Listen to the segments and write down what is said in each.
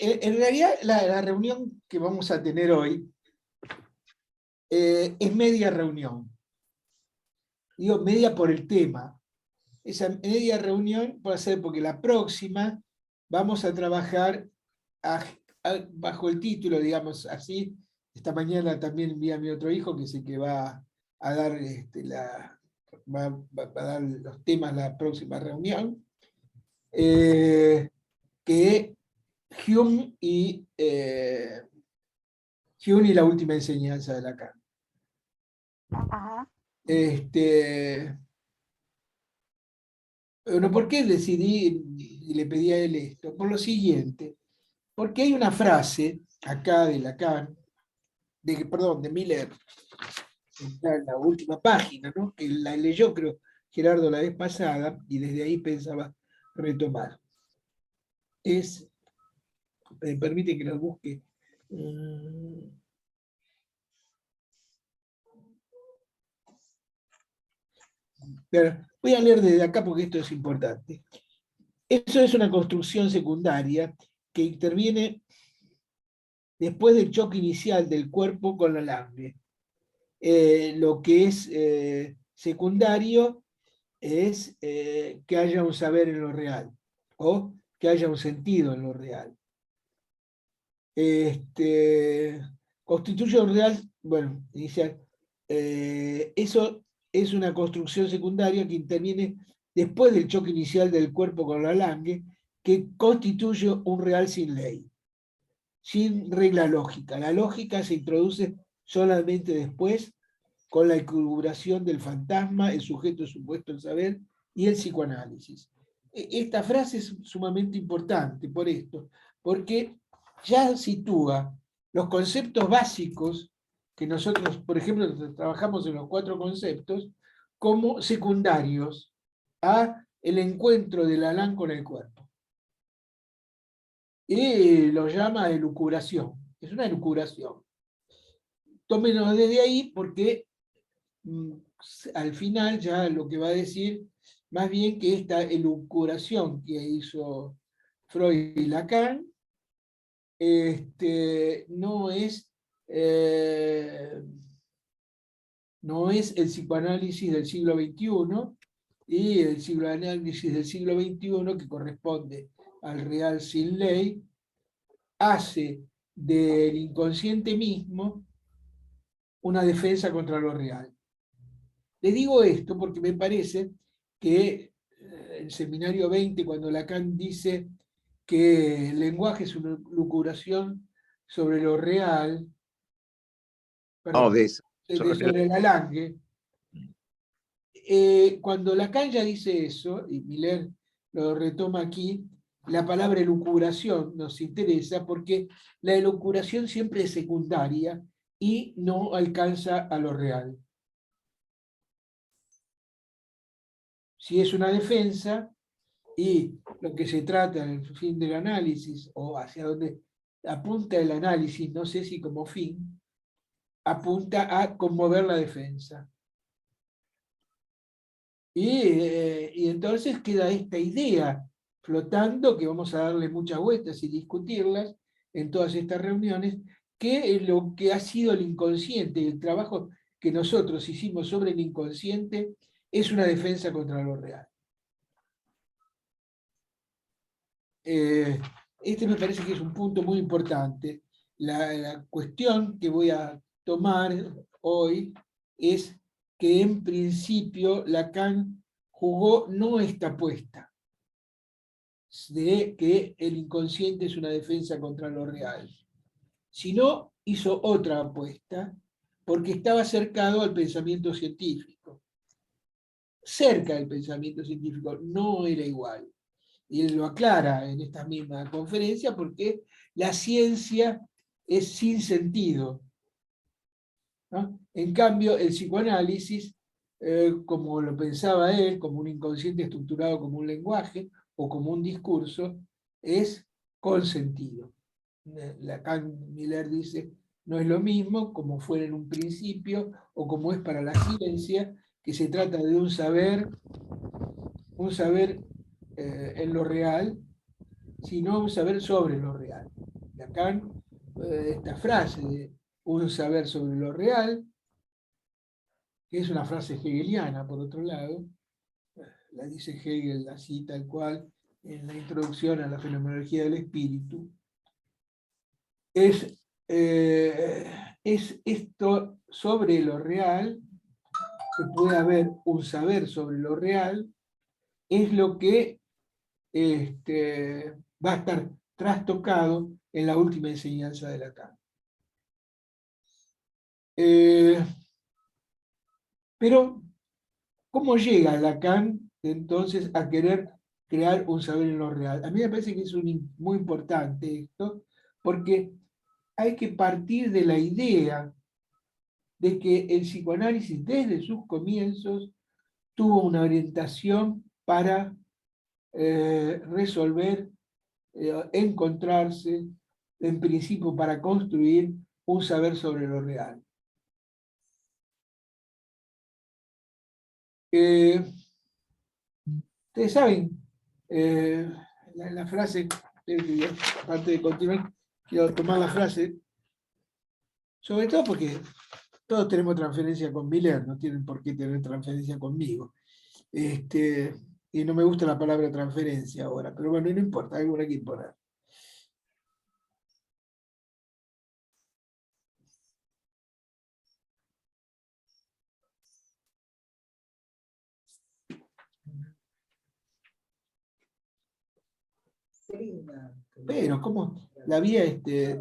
en realidad la reunión que vamos a tener hoy es media reunión. Digo media por el tema. Esa media reunión puede ser porque la próxima vamos a trabajar bajo el título, digamos así. Esta mañana también envía a mi otro hijo, que es el que va a dar, va a dar los temas la próxima reunión, que Hume y la última enseñanza de Lacan. Ajá. Bueno, ¿por qué decidí y le pedí a él esto? Por lo siguiente, porque hay una frase acá de Lacan, de Miller, está en la última página, ¿no? Que la leyó, creo, Gerardo la vez pasada, y desde ahí pensaba retomar. Me permite que lo busque. Pero voy a leer desde acá porque esto es importante. Eso es una construcción secundaria que interviene después del choque inicial del cuerpo con la alambre. Lo que es secundario es que haya un saber en lo real, o que haya un sentido en lo real. Constituye un real, bueno, inicial. Eso es una construcción secundaria que interviene después del choque inicial del cuerpo con la alambre, que constituye un real sin ley, sin regla lógica. La lógica se introduce solamente después, con la elucubración del fantasma, el sujeto supuesto en saber y el psicoanálisis. Esta frase es sumamente importante por esto, porque ya sitúa los conceptos básicos que nosotros, por ejemplo, trabajamos en los 4 conceptos, como secundarios a el encuentro del Alán con el cuerpo. Y lo llama elucubración. Es una elucubración. Tómenos desde ahí porque al final ya lo que va a decir, más bien que esta elucubración que hizo Freud y Lacan, no es el psicoanálisis del siglo XXI, y el psicoanálisis del siglo XXI, que corresponde al real sin ley, hace del inconsciente mismo una defensa contra lo real. Le digo esto porque me parece que el seminario 20, cuando Lacan dice que el lenguaje es una lucubración sobre lo real, perdón, sobre el alange, cuando Lacan ya dice eso, y Miller lo retoma aquí, la palabra elucubración nos interesa porque la elucubración siempre es secundaria y no alcanza a lo real. Si es una defensa, y lo que se trata en el fin del análisis, o hacia donde apunta el análisis, no sé si como fin, apunta a conmover la defensa. Y entonces queda esta idea flotando, que vamos a darle muchas vueltas y discutirlas en todas estas reuniones, que lo que ha sido el inconsciente, el trabajo que nosotros hicimos sobre el inconsciente, es una defensa contra lo real. Este me parece que es un punto muy importante. La cuestión que voy a tomar hoy es que en principio Lacan jugó no esta apuesta de que el inconsciente es una defensa contra lo real, sino hizo otra apuesta porque estaba cercado al pensamiento científico. Cerca del pensamiento científico, no era igual. Y él lo aclara en esta misma conferencia, porque la ciencia es sin sentido, ¿no? En cambio, el psicoanálisis, como lo pensaba él, como un inconsciente estructurado como un lenguaje o como un discurso, es con sentido. Lacan, Miller dice, no es lo mismo como fuera en un principio o como es para la ciencia, que se trata de un saber en lo real, sino un saber sobre lo real. Lacan esta frase de un saber sobre lo real, que es una frase hegeliana, por otro lado, la dice Hegel así tal cual, en la introducción a la fenomenología del espíritu, es esto sobre lo real, que puede haber un saber sobre lo real, es lo que va a estar trastocado en la última enseñanza de Lacan. Pero, ¿cómo llega Lacan entonces a querer crear un saber en lo real? A mí me parece que es muy importante esto, porque hay que partir de la idea de que el psicoanálisis desde sus comienzos tuvo una orientación para resolver, encontrarse, en principio para construir un saber sobre lo real. Ustedes saben, la frase, aparte de continuar, quiero tomar la frase, sobre todo porque todos tenemos transferencia con Miller, no tienen por qué tener transferencia conmigo. Y no me gusta la palabra transferencia ahora, pero bueno, no importa, alguna que imponer. Pero, ¿cómo? La había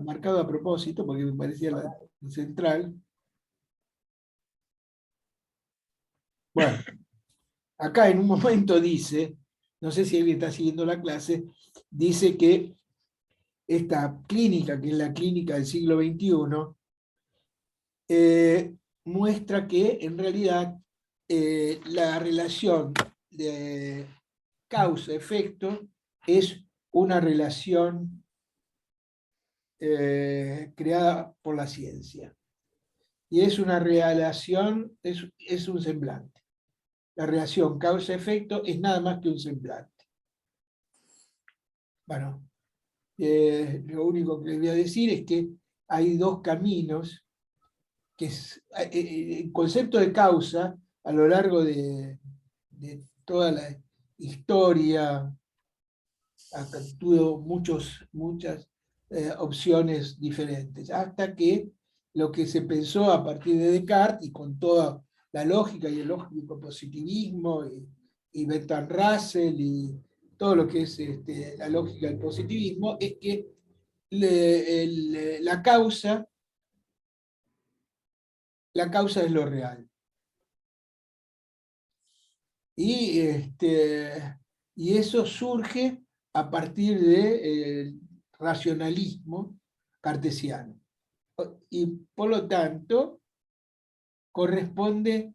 marcado a propósito, porque me parecía la central. Bueno, acá en un momento dice, no sé si alguien está siguiendo la clase, dice que esta clínica, que es la clínica del siglo XXI, muestra que en realidad la relación de causa-efecto es una relación creada por la ciencia. Y es una relación, es un semblante. La relación causa-efecto es nada más que un semblante. Bueno, lo único que les voy a decir es que hay dos caminos, que es el concepto de causa a lo largo de toda la historia, tuvo muchas opciones diferentes, hasta que lo que se pensó a partir de Descartes, y con toda la lógica y el lógico positivismo, y Bertrand Russell, y todo lo que es la lógica del positivismo, es que la causa es lo real. Y, y eso surge a partir del racionalismo cartesiano. Y por lo tanto, corresponde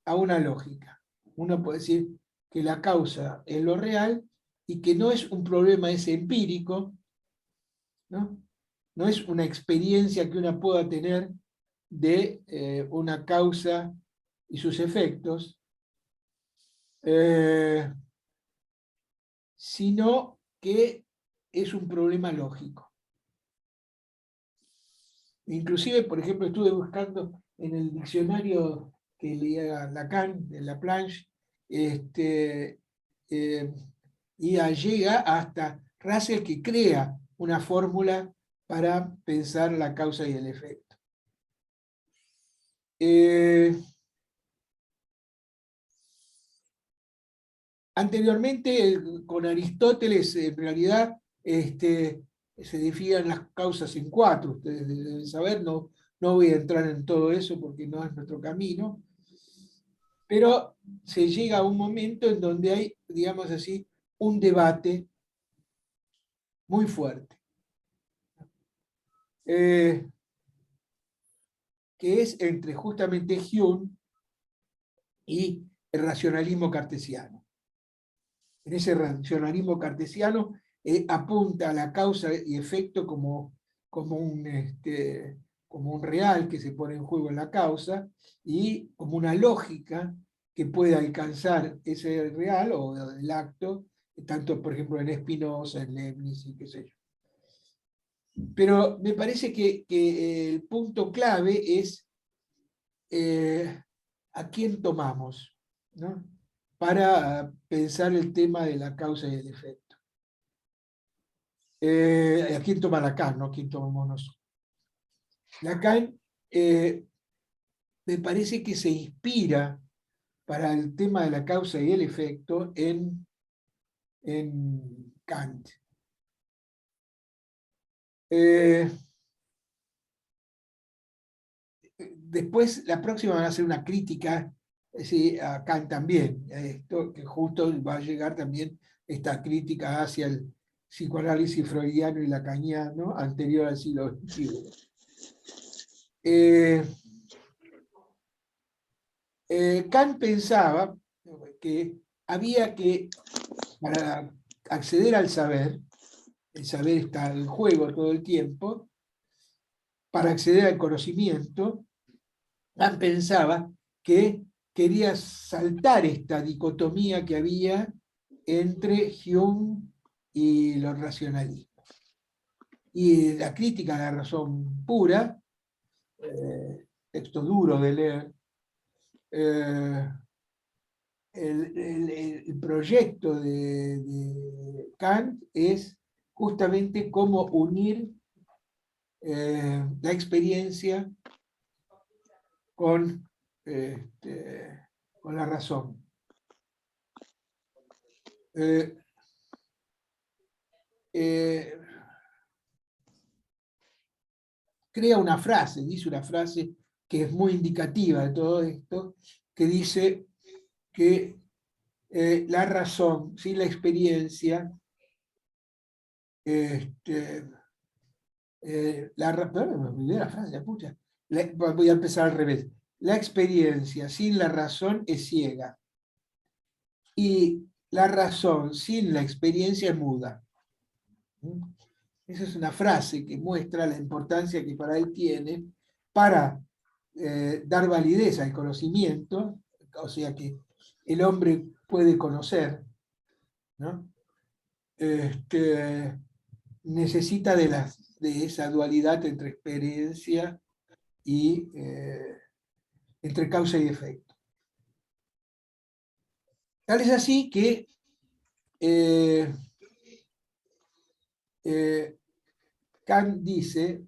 a una lógica. Uno puede decir que la causa es lo real y que no es un problema ese empírico, ¿no? No es una experiencia que uno pueda tener de una causa y sus efectos, sino que es un problema lógico. Inclusive, por ejemplo, estuve buscando en el diccionario que leía Lacan, de Laplanche, y llega hasta Russell, que crea una fórmula para pensar la causa y el efecto. Anteriormente, con Aristóteles, en realidad, se definían las causas en cuatro, ustedes deben saber, no voy a entrar en todo eso porque no es nuestro camino, pero se llega a un momento en donde hay, digamos así, un debate muy fuerte, que es entre justamente Hume y el racionalismo cartesiano. En ese racionalismo cartesiano apunta a la causa y efecto como un real que se pone en juego en la causa, y como una lógica que puede alcanzar ese real o el acto, tanto por ejemplo en Spinoza, en Leibniz y qué sé yo. Pero me parece que el punto clave es a quién tomamos, ¿no? Para pensar el tema de la causa y el efecto. ¿A quién toma Lacan, no? ¿A quién tomamos nosotros? Lacan me parece que se inspira para el tema de la causa y el efecto en Kant. Después, la próxima van a hacer una crítica a Kant también, esto, que justo va a llegar también esta crítica hacia el psicoanálisis freudiano y lacaniano anterior al siglo XXI. Kant pensaba que había que, para acceder al saber, el saber está en juego todo el tiempo, para acceder al conocimiento, Kant pensaba que quería saltar esta dicotomía que había entre Hume y los racionalismos. Y la crítica a la razón pura, texto duro de leer, el proyecto de Kant es justamente cómo unir la experiencia con, con la razón. Crea una frase, dice una frase que es muy indicativa de todo esto, que dice que la razón sin la experiencia, perdón, me olvidé la frase, la pucha. Voy a empezar al revés. La experiencia sin la razón es ciega. Y la razón sin la experiencia es muda. Esa es una frase que muestra la importancia que para él tiene para dar validez al conocimiento, o sea que el hombre puede conocer, ¿no? Necesita de esa dualidad entre experiencia y entre causa y efecto. Tal es así que Kant dice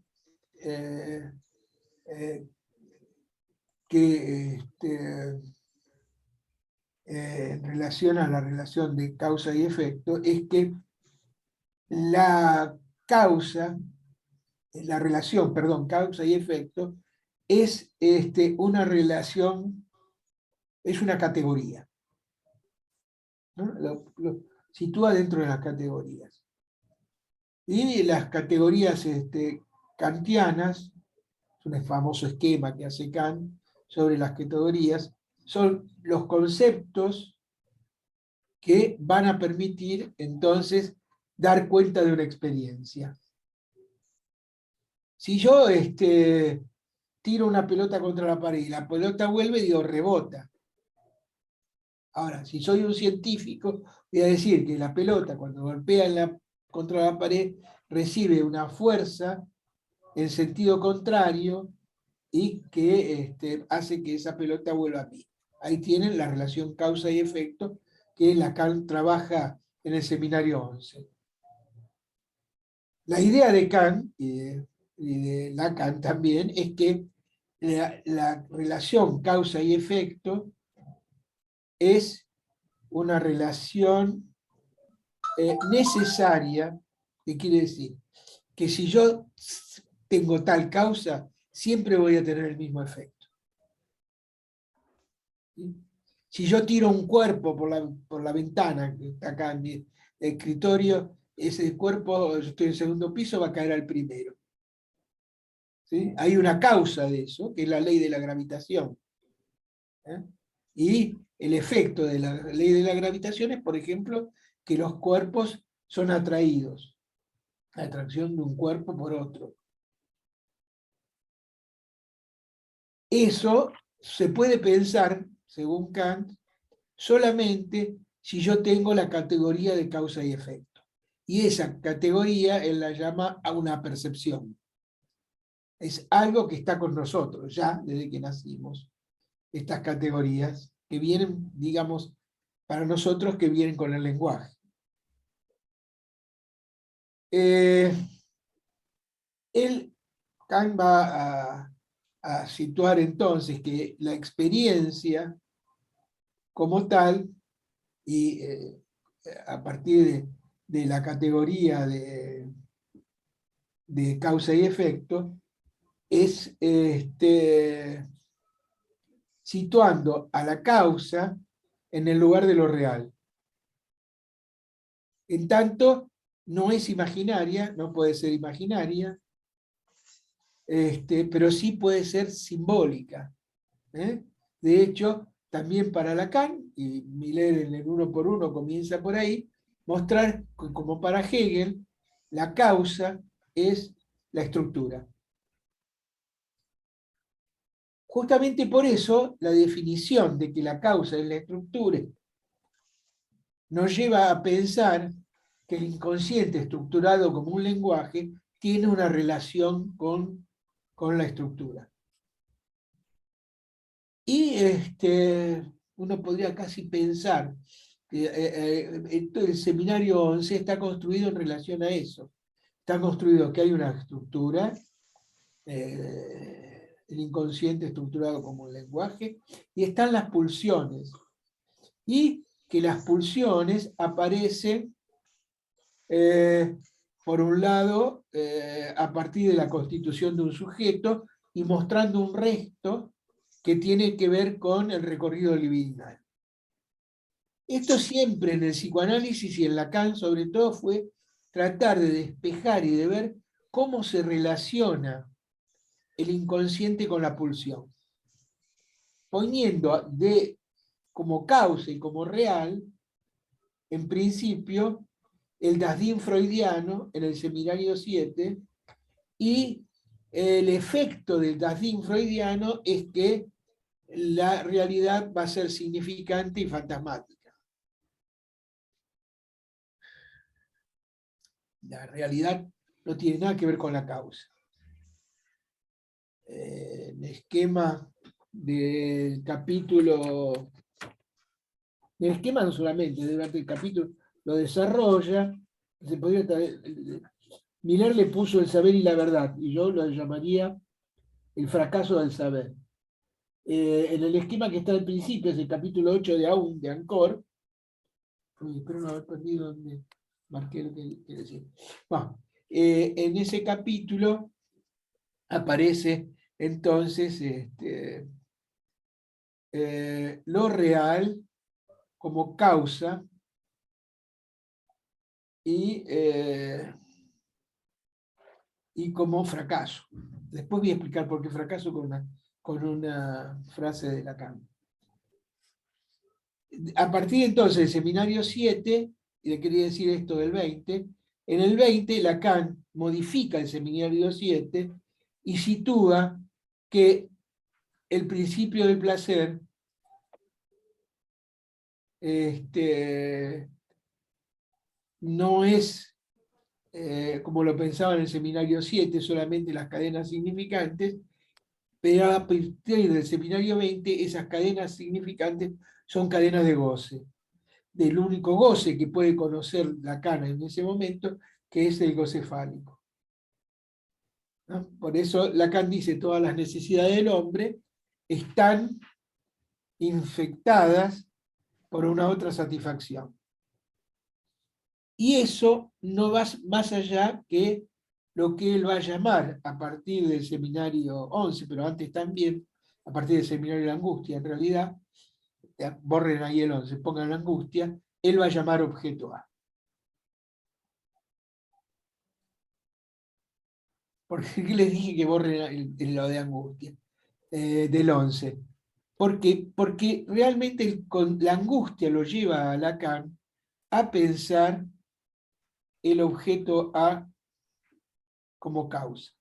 que en relación a la relación de causa y efecto es que la causa, la relación, perdón, causa y efecto es una relación, es una categoría, ¿no? Lo sitúa dentro de las categorías. Y las categorías kantianas, es un famoso esquema que hace Kant sobre las categorías, son los conceptos que van a permitir entonces dar cuenta de una experiencia. Si yo tiro una pelota contra la pared y la pelota vuelve, digo, rebota. Ahora, si soy un científico, voy a decir que la pelota cuando golpea contra la pared recibe una fuerza en sentido contrario y que hace que esa pelota vuelva a mí. Ahí tienen la relación causa y efecto que Lacan trabaja en el seminario 11. La idea de Kant y de Lacan también es que la relación causa y efecto es una relación necesaria, que quiere decir que si yo tengo tal causa, siempre voy a tener el mismo efecto. ¿Sí? Si yo tiro un cuerpo por la ventana, que está acá en mi escritorio, ese cuerpo, yo estoy en el segundo piso, va a caer al primero. ¿Sí? Hay una causa de eso, que es la ley de la gravitación. Y el efecto de la ley de la gravitación es, por ejemplo, que los cuerpos son atraídos. La atracción de un cuerpo por otro. Eso se puede pensar, según Kant, solamente si yo tengo la categoría de causa y efecto. Y esa categoría él la llama a una percepción. Es algo que está con nosotros ya desde que nacimos. Estas categorías que vienen, digamos, para nosotros que vienen con el lenguaje. Kant va a situar entonces que la experiencia como tal, y a partir de la categoría de causa y efecto, es situando a la causa en el lugar de lo real. En tanto, no es imaginaria, no puede ser imaginaria, pero sí puede ser simbólica. De hecho, también para Lacan, y Miller en el uno por uno comienza por ahí, mostrar que, como para Hegel, la causa es la estructura. Justamente por eso, la definición de que la causa es la estructura nos lleva a pensar que el inconsciente estructurado como un lenguaje tiene una relación con la estructura. Y uno podría casi pensar que el seminario 11 está construido en relación a eso. Está construido que hay una estructura, el inconsciente estructurado como un lenguaje, y están las pulsiones. Y que las pulsiones aparecen, por un lado, a partir de la constitución de un sujeto y mostrando un resto que tiene que ver con el recorrido libidinal. Esto siempre en el psicoanálisis y en Lacan sobre todo fue tratar de despejar y de ver cómo se relaciona el inconsciente con la pulsión, poniendo como causa y como real, en principio, el Dasdim freudiano en el seminario 7, y el efecto del Dasdim freudiano es que la realidad va a ser significante y fantasmática. La realidad no tiene nada que ver con la causa. El esquema del capítulo, el esquema no solamente, durante el capítulo lo desarrolla, se podría, Miller le puso el saber y la verdad, y yo lo llamaría el fracaso del saber. En el esquema que está al principio, es el capítulo 8 de Aún, de Ancor. Espero no haber perdido donde marqué lo que decía. Bueno, en ese capítulo aparece entonces lo real como causa y como fracaso. Después voy a explicar por qué fracaso con una frase de Lacan. A partir entonces del seminario 7, y le quería decir esto del 20, en el 20 Lacan modifica el seminario 7 y sitúa que el principio del placer no es, como lo pensaba en el seminario 7, solamente las cadenas significantes, pero a partir del seminario 20 esas cadenas significantes son cadenas de goce, del único goce que puede conocer Lacan en ese momento, que es el goce fálico. ¿No? Por eso Lacan dice todas las necesidades del hombre están infectadas por una otra satisfacción. Y eso no va más allá que lo que él va a llamar a partir del seminario 11, pero antes también, a partir del seminario de la angustia, en realidad, borren ahí el 11, pongan la angustia, él va a llamar objeto A. ¿Por qué les dije que borren lo de angustia? Del 11. Porque realmente la angustia lo lleva a Lacan a pensar el objeto A como causa.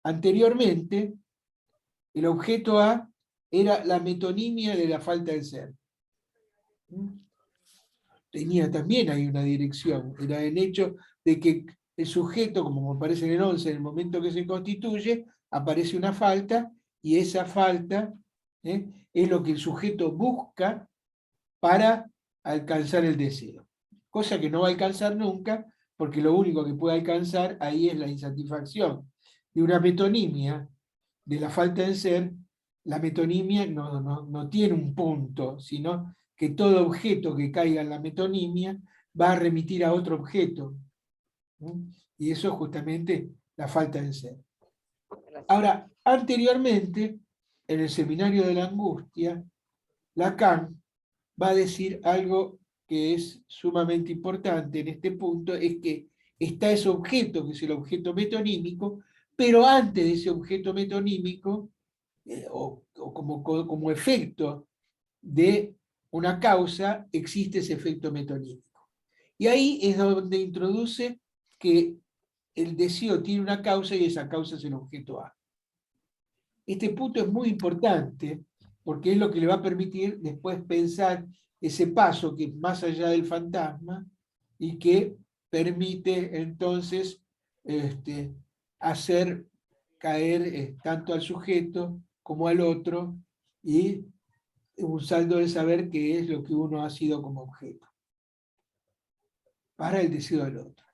Anteriormente, el objeto A era la metonimia de la falta de ser. tenía también ahí una dirección, era el hecho de que el sujeto, como aparece en el 11, en el momento que se constituye, aparece una falta, y esa falta es lo que el sujeto busca para alcanzar el deseo. Cosa que no va a alcanzar nunca, porque lo único que puede alcanzar ahí es la insatisfacción. De una metonimia, de la falta de ser, la metonimia no tiene un punto, sino que todo objeto que caiga en la metonimia va a remitir a otro objeto. ¿No? Y eso es justamente la falta de ser. Ahora, anteriormente, en el seminario de la angustia, Lacan va a decir algo que es sumamente importante en este punto, es que está ese objeto, que es el objeto metonímico, pero antes de ese objeto metonímico, o como efecto de una causa, existe ese efecto metonímico. Y ahí es donde introduce que el deseo tiene una causa y esa causa es el objeto A. Este punto es muy importante porque es lo que le va a permitir después pensar ese paso que es más allá del fantasma y que permite entonces hacer caer tanto al sujeto como al otro y un saldo de saber qué es lo que uno ha sido como objeto para el deseo del otro.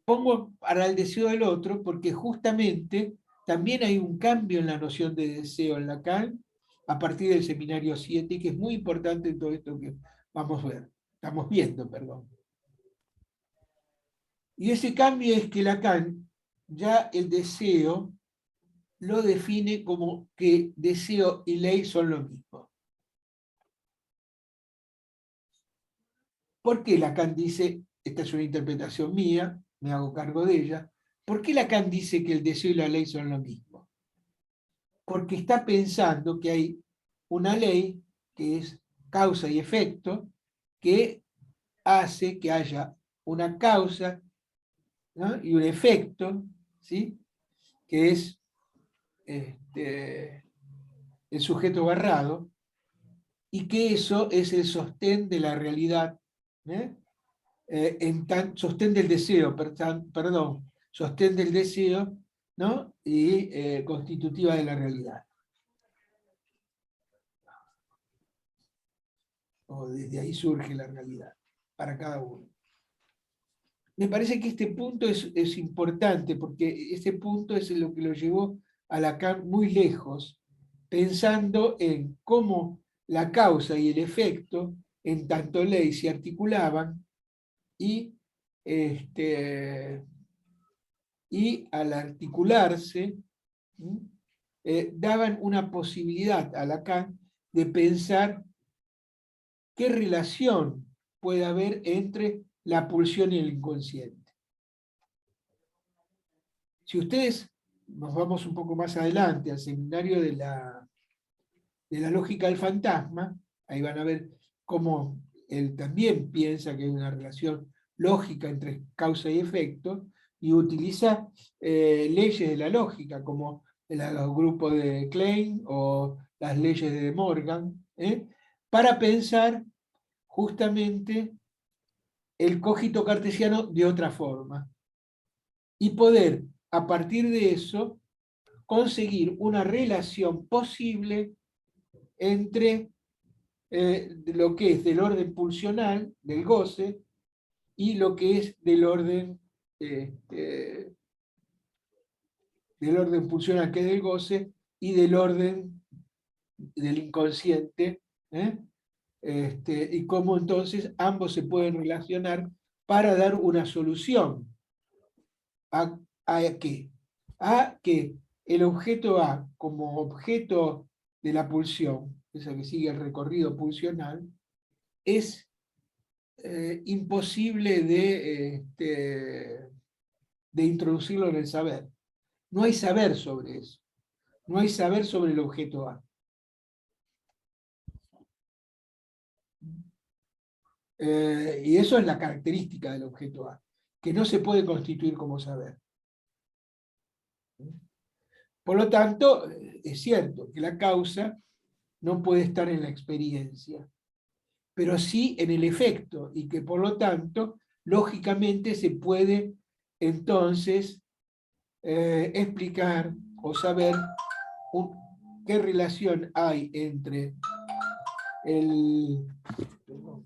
Pongo para el deseo del otro porque justamente también hay un cambio en la noción de deseo en Lacan a partir del seminario 7, que es muy importante en todo esto que estamos viendo, perdón. Y ese cambio es que Lacan ya el deseo lo define como que deseo y ley son lo mismo. ¿Por qué Lacan dice, esta es una interpretación mía, me hago cargo de ella, ¿por qué Lacan dice que el deseo y la ley son lo mismo? Porque está pensando que hay una ley que es causa y efecto que hace que haya una causa, ¿no? Y un efecto, ¿sí? Que es el sujeto barrado, y que eso es el sostén de la realidad, ¿eh? Sostén del deseo, perdón, sostén del deseo, ¿no? Y constitutiva de la realidad. O desde ahí surge la realidad, para cada uno. Me parece que este punto es importante, porque este punto es lo que lo llevó a Lacan muy lejos, pensando en cómo la causa y el efecto, en tanto ley, se articulaban y, y al articularse, daban una posibilidad a Lacan de pensar qué relación puede haber entre la pulsión y el inconsciente. Si ustedes nos vamos un poco más adelante al seminario de la lógica del fantasma, ahí van a ver cómo él también piensa que hay una relación lógica entre causa y efecto, y utiliza leyes de la lógica, como los grupos de Klein o las leyes de De Morgan, para pensar justamente el cogito cartesiano de otra forma y poder, a partir de eso, conseguir una relación posible entre lo que es del orden pulsional, del goce, y lo que es del orden pulsional, que es del goce, y del orden del inconsciente, ¿eh? Y cómo entonces ambos se pueden relacionar para dar una solución. ¿A qué? A que el objeto A, como objeto de la pulsión, esa que sigue el recorrido pulsional, es imposible de introducirlo en el saber. No hay saber sobre eso. No hay saber sobre el objeto A. Y eso es la característica del objeto A, que no se puede constituir como saber. Por lo tanto, es cierto que la causa no puede estar en la experiencia. pero sí en el efecto, y que por lo tanto, lógicamente se puede entonces explicar o saber qué relación hay entre el... Perdón,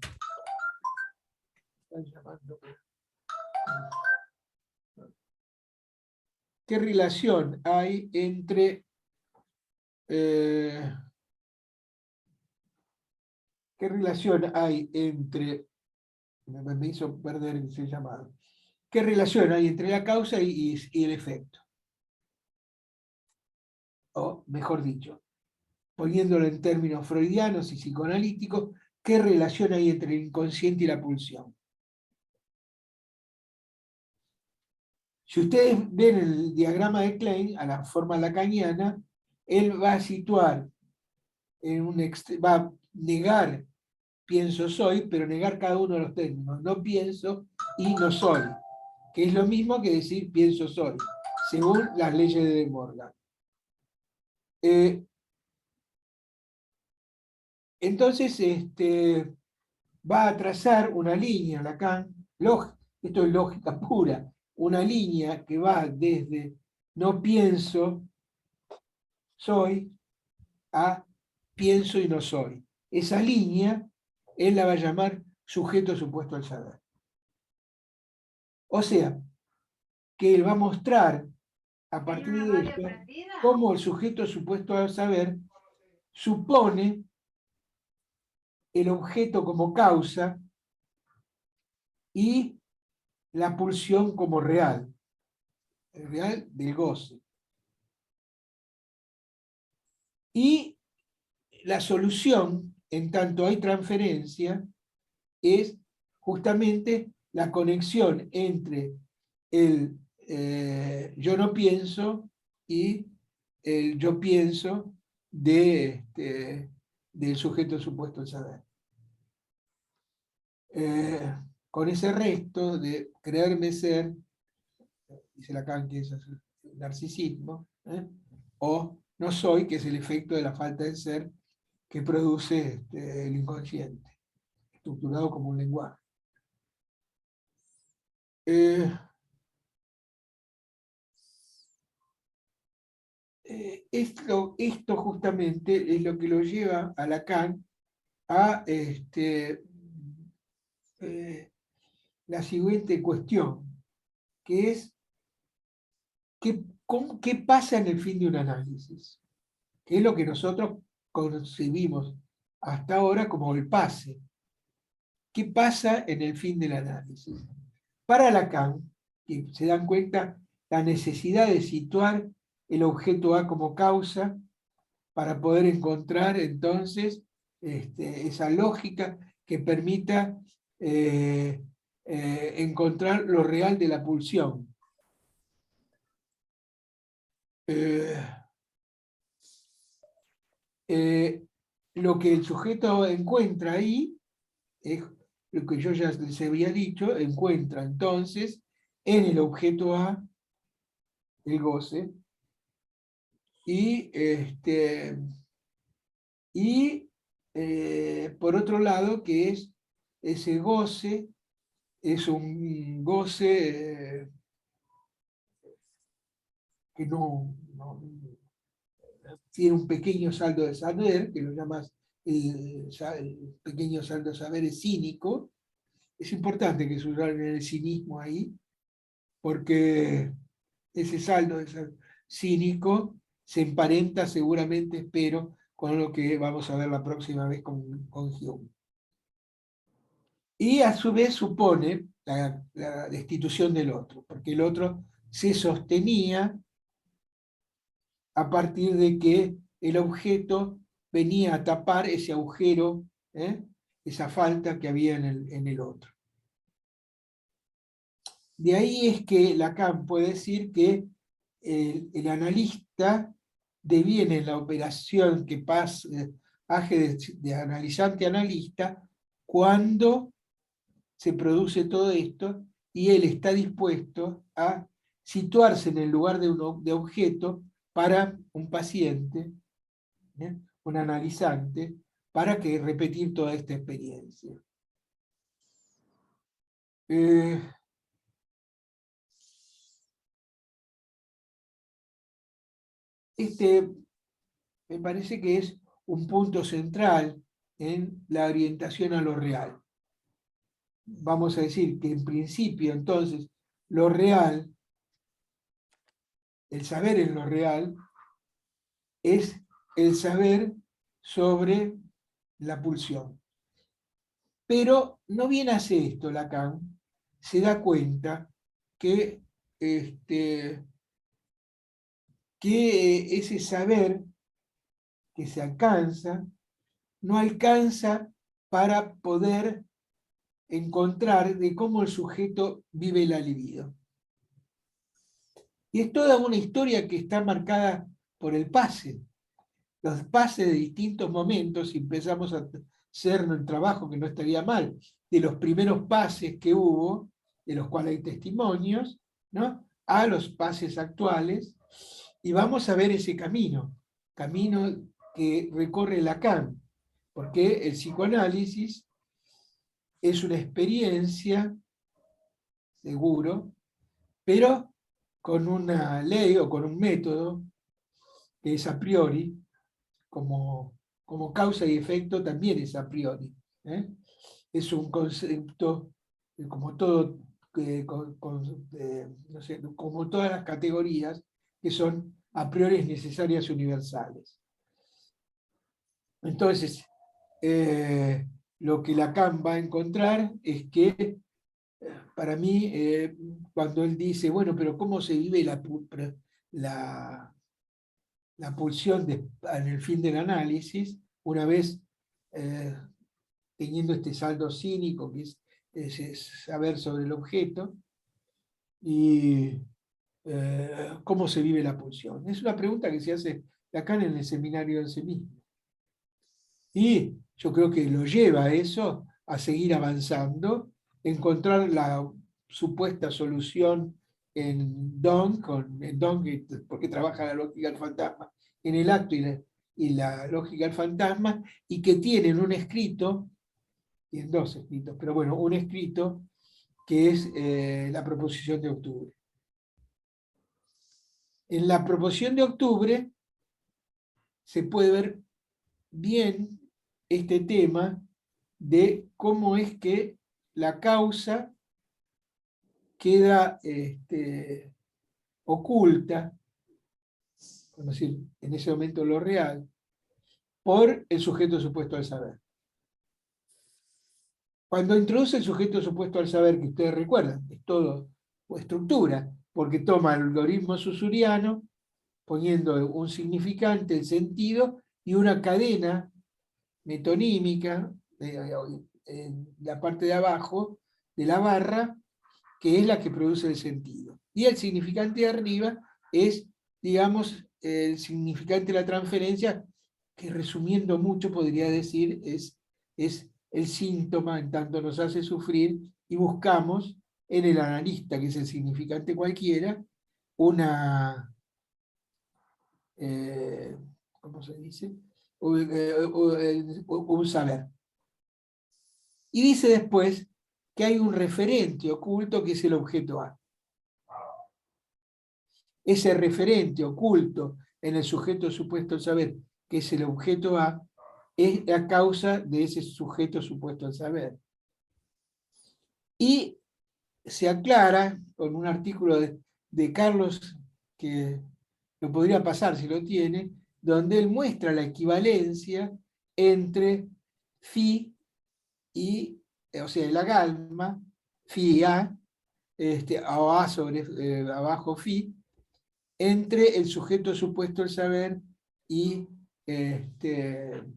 están llamando. ¿Qué relación hay entre qué relación hay entre, me hizo perder ese llamado, qué relación hay entre la causa y el efecto? O mejor dicho, poniéndolo en términos freudianos y psicoanalíticos, ¿qué relación hay entre el inconsciente y la pulsión? Si ustedes ven el diagrama de Klein, a la forma lacaniana, él va a situar, va a negar pienso soy, pero negar cada uno de los términos. No pienso y no soy, que es lo mismo que decir pienso soy, según las leyes de De Morgan. Entonces, va a trazar una línea, Lacan, esto es lógica pura, una línea que va desde no pienso, soy, a pienso y no soy. Esa línea, él la va a llamar sujeto supuesto al saber. O sea, que él va a mostrar a partir de esto cómo el sujeto supuesto al saber supone el objeto como causa y la pulsión como real, el real del goce. Y la solución, en tanto hay transferencia, es justamente la conexión entre el yo no pienso y el yo pienso del sujeto supuesto al saber. Con ese resto de creerme ser, dice Lacan que eso es el narcisismo, o no soy, que es el efecto de la falta de ser que produce el inconsciente, estructurado como un lenguaje. Esto justamente es lo que lo lleva a Lacan a la siguiente cuestión, que es ¿qué pasa en el fin de un análisis? Que es lo que nosotros concebimos hasta ahora como el pase. ¿Qué pasa en el fin del análisis? Para Lacan, que se dan cuenta la necesidad de situar el objeto A como causa para poder encontrar entonces esa lógica que permita encontrar lo real de la pulsión. Lo que el sujeto encuentra ahí es lo que yo ya les había dicho, encuentra entonces en el objeto A el goce y, por otro lado que es ese goce es un goce que tiene un pequeño saldo de saber, que lo llamas el pequeño saldo de saber es cínico. Es importante que se usen el cinismo ahí, porque ese saldo de saber cínico se emparenta seguramente, espero, con lo que vamos a ver la próxima vez con Hume. Y a su vez supone la destitución del otro, porque el otro se sostenía a partir de que el objeto venía a tapar ese agujero, esa falta que había en el otro. De ahí es que Lacan puede decir que el analista deviene en la operación que pasa de analizante a analista cuando se produce todo esto y él está dispuesto a situarse en el lugar de objeto para un paciente, un analizante, para que repetir toda esta experiencia. Este me parece que es un punto central en la orientación a lo real. Vamos a decir que en principio, entonces, lo real, el saber en lo real, es el saber sobre la pulsión. Pero no bien hace esto Lacan, se da cuenta que, que ese saber que se alcanza, no alcanza para poder encontrar de cómo el sujeto vive la libido. Y es toda una historia que está marcada por el pase. Los pases de distintos momentos, y empezamos a hacer el trabajo que no estaría mal, de los primeros pases que hubo, de los cuales hay testimonios, ¿no?, a los pases actuales, y vamos a ver ese camino que recorre Lacan, porque el psicoanálisis es una experiencia, seguro, pero con una ley o con un método que es a priori, como causa y efecto también es a priori. Es un concepto, como todo, no sé, como todas las categorías que son a priori necesarias universales. Entonces, lo que Lacan va a encontrar es que, para mí, cuando él dice, bueno, pero ¿cómo se vive la pulsión en el fin del análisis, una vez teniendo este saldo cínico, que es saber sobre el objeto, y cómo se vive la pulsión? Es una pregunta que se hace Lacan en el seminario en sí mismo. Y yo creo que lo lleva a eso, a seguir avanzando, encontrar la supuesta solución en Don, porque trabaja la lógica del fantasma, en el acto y la lógica del fantasma, y que tienen un escrito, tienen dos escritos, pero bueno, un escrito que es la proposición de octubre. En la proposición de octubre se puede ver bien este tema de cómo es que la causa queda oculta, es decir, en ese momento lo real, por el sujeto supuesto al saber. Cuando introduce el sujeto supuesto al saber, que ustedes recuerdan, es todo estructura, porque toma el algoritmo susuriano, poniendo un significante, el sentido, y una cadena metonímica en la parte de abajo de la barra, que es la que produce el sentido. Y el significante de arriba es, digamos, el significante de la transferencia, que resumiendo mucho podría decir es el síntoma, en tanto nos hace sufrir, y buscamos en el analista, que es el significante cualquiera, una, ¿cómo se dice? Un saber. Y dice después que hay un referente oculto que es el objeto A. Ese referente oculto en el sujeto supuesto al saber, que es el objeto A, es la causa de ese sujeto supuesto al saber. Y se aclara con un artículo de Carlos, que lo podría pasar si lo tiene, donde él muestra la equivalencia entre phi y, o sea, la gamma, phi A, A sobre abajo phi, entre el sujeto supuesto al saber y el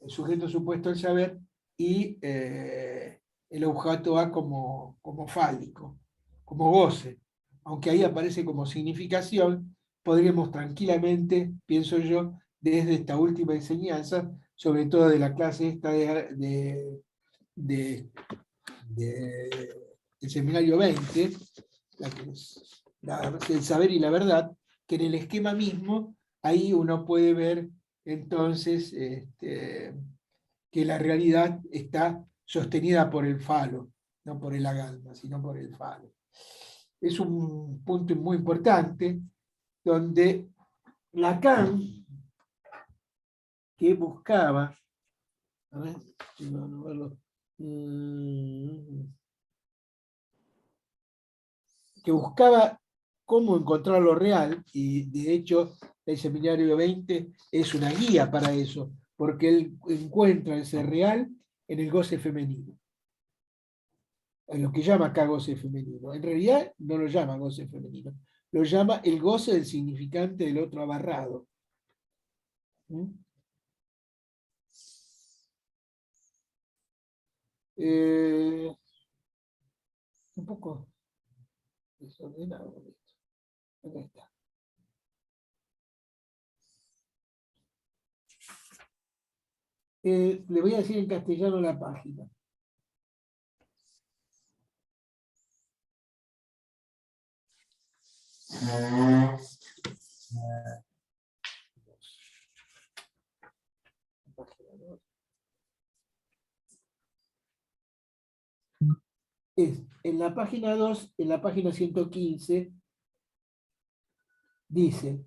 sujeto supuesto al saber y el objeto A como fálico, como goce. Aunque ahí aparece como significación, podríamos tranquilamente, pienso yo, desde esta última enseñanza, sobre todo de la clase esta del seminario 20, el saber y la verdad, que en el esquema mismo, ahí uno puede ver entonces que la realidad está sostenida por el falo, no por el agalma, sino por el falo. Es un punto muy importante donde Lacan, que buscaba, a ver, no verlo, que buscaba cómo encontrar lo real, y de hecho el Seminario 20 es una guía para eso, porque él encuentra el ser real en el goce femenino, en lo que llama acá goce femenino. En realidad no lo llama goce femenino, lo llama el goce del significante del otro abarrado. Un poco desordenado esto. Acá está. Le voy a decir en castellano la página. Es en la página 2, en la página 115, dice,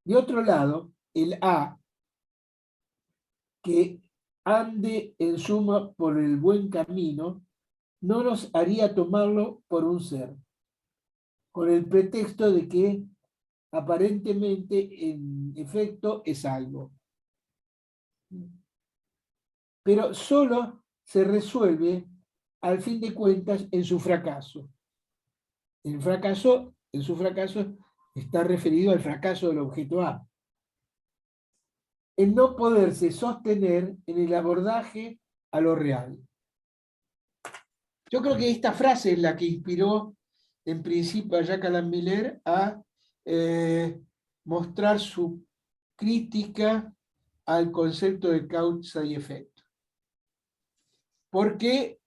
de otro lado, el A, que ande en suma por el buen camino, no nos haría tomarlo por un ser, con el pretexto de que aparentemente en efecto es algo. Pero solo se resuelve al fin de cuentas en su fracaso. En su fracaso está referido al fracaso del objeto A. El no poderse sostener en el abordaje a lo real. Yo creo que esta frase es la que inspiró en principio a Jacques Alain Miller a mostrar su crítica al concepto de causa y efecto. Porque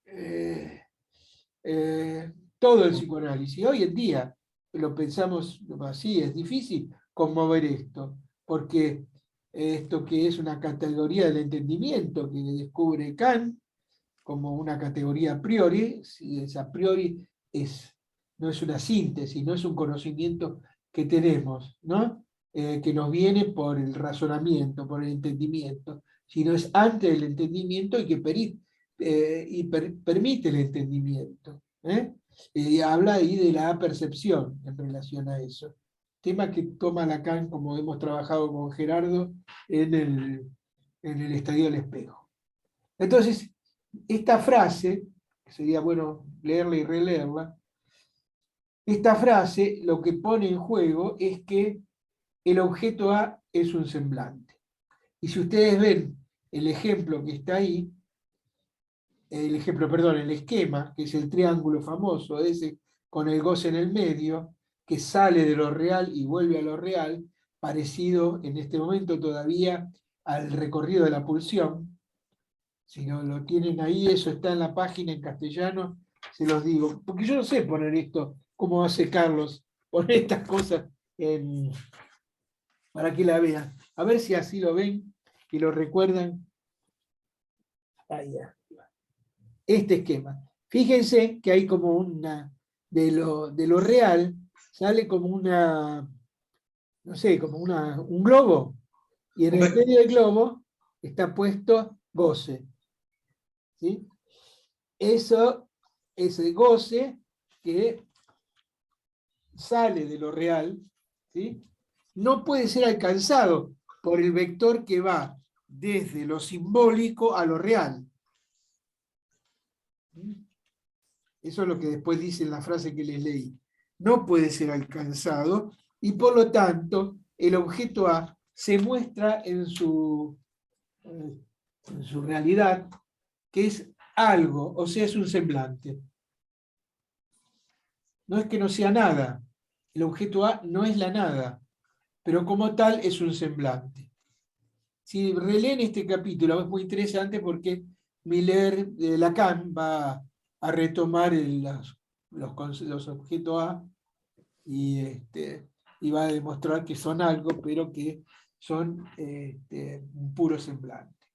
todo el psicoanálisis, hoy en día lo pensamos así, es difícil conmover esto, porque esto que es una categoría del entendimiento que descubre Kant como una categoría a priori, si es a priori no es una síntesis, no es un conocimiento que tenemos, ¿no? Que nos viene por el razonamiento, por el entendimiento, sino es antes del entendimiento y que permite el entendimiento. Habla ahí de la percepción en relación a eso. Tema que toma Lacan, como hemos trabajado con Gerardo, en el estadio del espejo. Entonces, esta frase, que sería bueno leerla y releerla, esta frase lo que pone en juego es que el objeto A es un semblante. Y si ustedes ven el ejemplo que está ahí, el esquema, que es el triángulo famoso, ese con el goce en el medio, que sale de lo real y vuelve a lo real, parecido en este momento todavía al recorrido de la pulsión. Si no lo tienen ahí, eso está en la página en castellano, se los digo. Porque yo no sé poner esto, como hace Carlos, poner estas cosas para que la vean. A ver si así lo ven y lo recuerdan. Ahí ya. Este esquema. Fíjense que hay como una, de lo real, sale como una, no sé, como un globo. Y en el medio del globo está puesto goce. ¿Sí? Eso es el goce que sale de lo real, ¿sí? No puede ser alcanzado por el vector que va desde lo simbólico a lo real. Eso es lo que después dice en la frase que les leí. No puede ser alcanzado y por lo tanto el objeto A se muestra en su realidad, que es algo, o sea, es un semblante. No es que no sea nada, el objeto A no es la nada, pero como tal es un semblante. Si releen este capítulo, es muy interesante porque Lacan va a retomar los objetos A y va a demostrar que son algo, pero que son un puro semblante.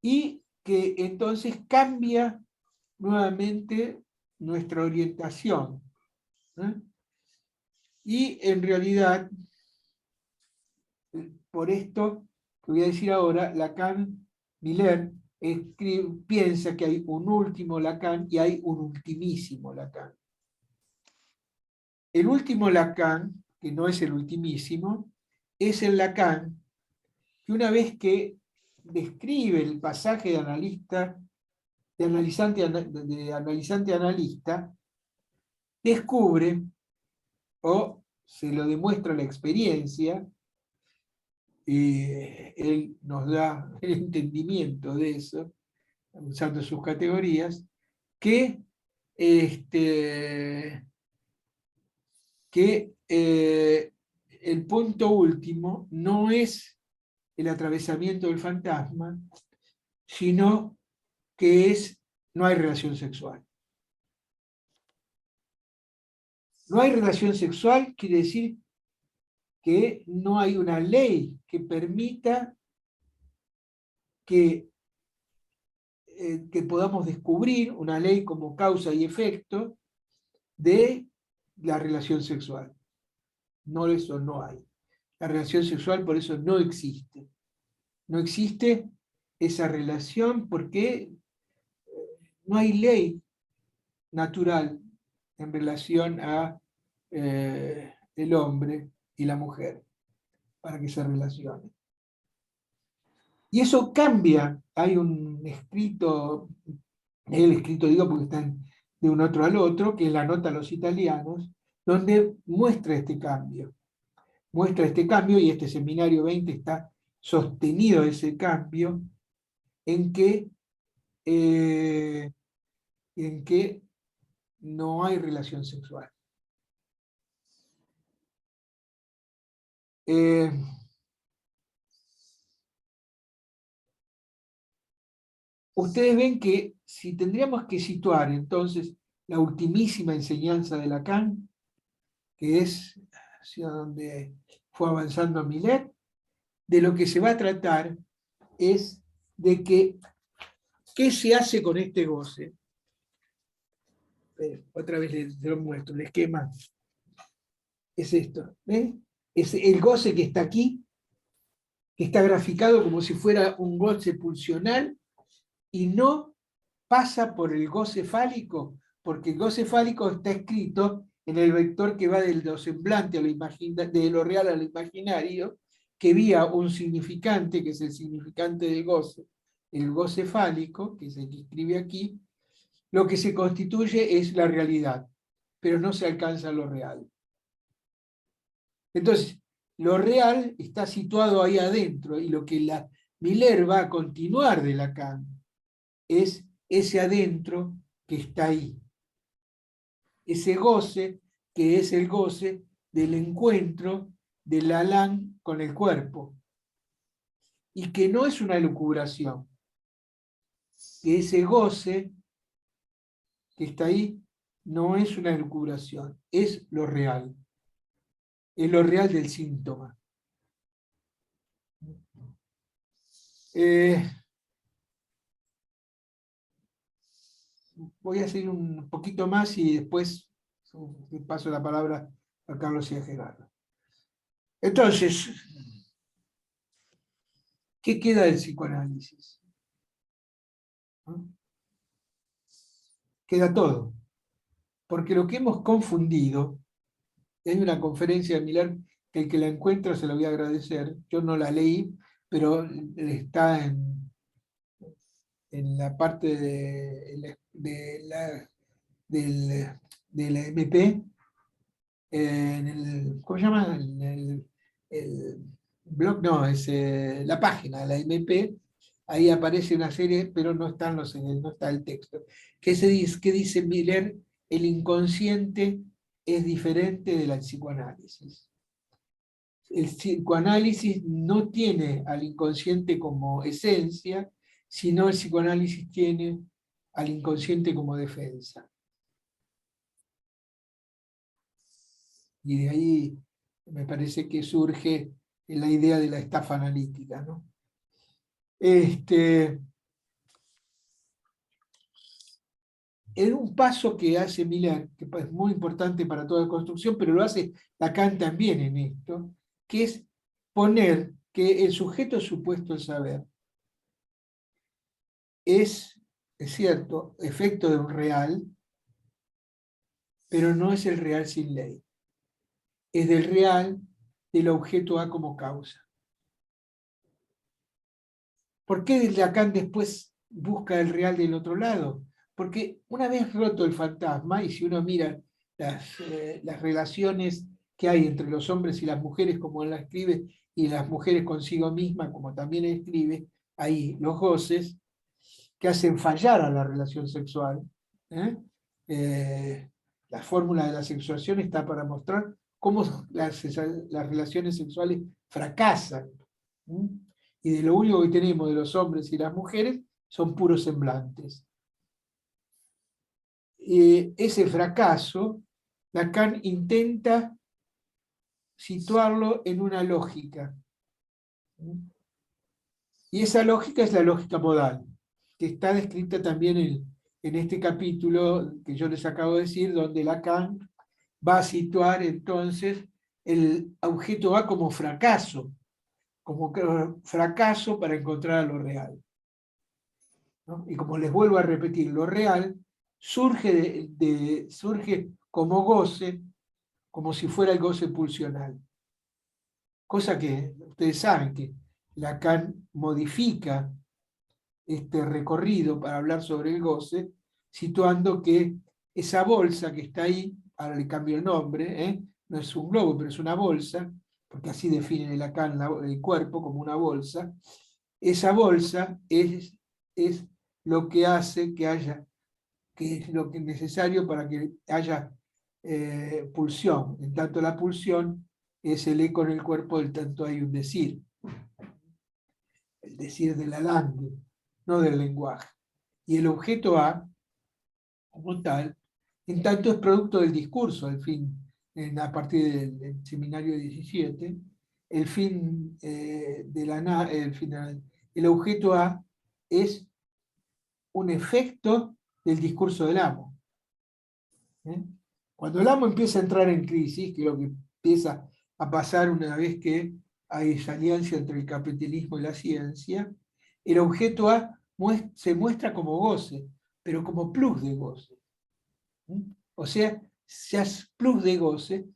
Y que entonces cambia nuevamente nuestra orientación. Y en realidad, por esto que voy a decir ahora, Lacan, Miller, piensa que hay un último Lacan y hay un ultimísimo Lacan. El último Lacan, que no es el ultimísimo, es el Lacan que una vez que describe el pasaje de analista, de analizante a analista, descubre, o se lo demuestra la experiencia, y él nos da el entendimiento de eso, usando sus categorías, que, el punto último no es el atravesamiento del fantasma, sino que no hay relación sexual. No hay relación sexual quiere decir que no hay una ley que permita que podamos descubrir una ley como causa y efecto de la relación sexual. No, eso no hay. La relación sexual por eso no existe. No existe esa relación porque no hay ley natural en relación a el hombre y la mujer para que se relacionen. Y eso cambia. Hay un escrito, el escrito digo porque están de un otro al otro, que es la nota a los italianos, donde muestra este cambio. Muestra este cambio y este seminario 20 está sostenido ese cambio en que no hay relación sexual. Ustedes ven que si tendríamos que situar entonces la ultimísima enseñanza de Lacan, que es hacia donde fue avanzando Millet, de lo que se va a tratar es de que, ¿qué se hace con este goce? Otra vez les lo muestro, el esquema es esto, ¿ven? Es el goce que está aquí, que está graficado como si fuera un goce pulsional y no pasa por el goce fálico, porque el goce fálico está escrito en el vector que va de lo semblante a de lo real a lo imaginario, que vía un significante, que es el significante del goce, el goce fálico, que es el que escribe aquí, lo que se constituye es la realidad, pero no se alcanza lo real. Entonces, lo real está situado ahí adentro, y lo que Miller va a continuar de Lacan es ese adentro que está ahí. Ese goce que es el goce del encuentro del Alain con el cuerpo. Y que no es una elucubración. Que ese goce que está ahí no es una elucubración, es lo real. Es lo real del síntoma. Voy a seguir un poquito más y después paso la palabra a Carlos y a Gerardo. Entonces, ¿qué queda del psicoanálisis? ¿No? Queda todo. Porque lo que hemos confundido, hay una conferencia de Miller que el que la encuentra se la voy a agradecer, yo no la leí, pero está en la parte de la MP, ¿cómo se llama? El blog, no, es la página de la MP, ahí aparece una serie, pero no están no está el texto. ¿Qué dice Miller? El inconsciente es diferente del psicoanálisis. El psicoanálisis no tiene al inconsciente como esencia, sino el psicoanálisis tiene al inconsciente como defensa. Y de ahí me parece que surge en la idea de la estafa analítica, ¿no? En un paso que hace Miller, que es muy importante para toda construcción, pero lo hace Lacan también en esto, que es poner que el sujeto supuesto al saber es cierto, efecto de un real, pero no es el real sin ley. Es del real del objeto A como causa. ¿Por qué Lacan después busca el real del otro lado? Porque una vez roto el fantasma, y si uno mira las relaciones que hay entre los hombres y las mujeres, como él la escribe, y las mujeres consigo misma, como también escribe, ahí los goces que hacen fallar a la relación sexual. ¿eh? La fórmula de la sexuación está para mostrar cómo las relaciones sexuales fracasan. ¿eh? Y de lo único que tenemos de los hombres y las mujeres son puros semblantes. Ese fracaso, Lacan intenta situarlo en una lógica. Y esa lógica es la lógica modal, que está descrita también en este capítulo que yo les acabo de decir, donde Lacan va a situar entonces el objeto A como fracaso para encontrar a lo real. ¿no? Y como les vuelvo a repetir, lo real surge como goce, como si fuera el goce pulsional. Cosa que ustedes saben que Lacan modifica este recorrido para hablar sobre el goce, situando que esa bolsa que está ahí, ahora le cambio el nombre, no es un globo, pero es una bolsa, porque así define Lacan el cuerpo como una bolsa, esa bolsa es lo que hace que haya, que es lo que es necesario para que haya pulsión. En tanto la pulsión es el eco en el cuerpo, del tanto hay un decir. El decir de la langue, no del lenguaje. Y el objeto A, como tal, en tanto es producto del discurso, a partir del seminario 17, el fin el objeto A es un efecto del discurso del amo. ¿eh? Cuando el amo empieza a entrar en crisis, que es lo que empieza a pasar una vez que hay esa alianza entre el capitalismo y la ciencia, el objeto A se muestra como goce, pero como plus de goce. O sea, seas plus de goce,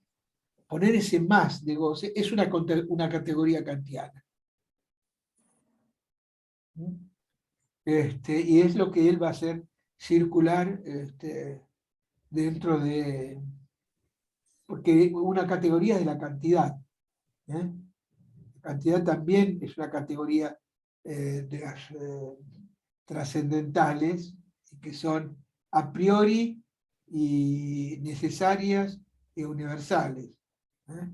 poner ese más de goce, es una categoría kantiana. Y es lo que él va a hacer circular dentro de... Porque una categoría es de la cantidad. ¿eh? La cantidad también es una categoría de las trascendentales, que son a priori y necesarias y universales. ¿eh?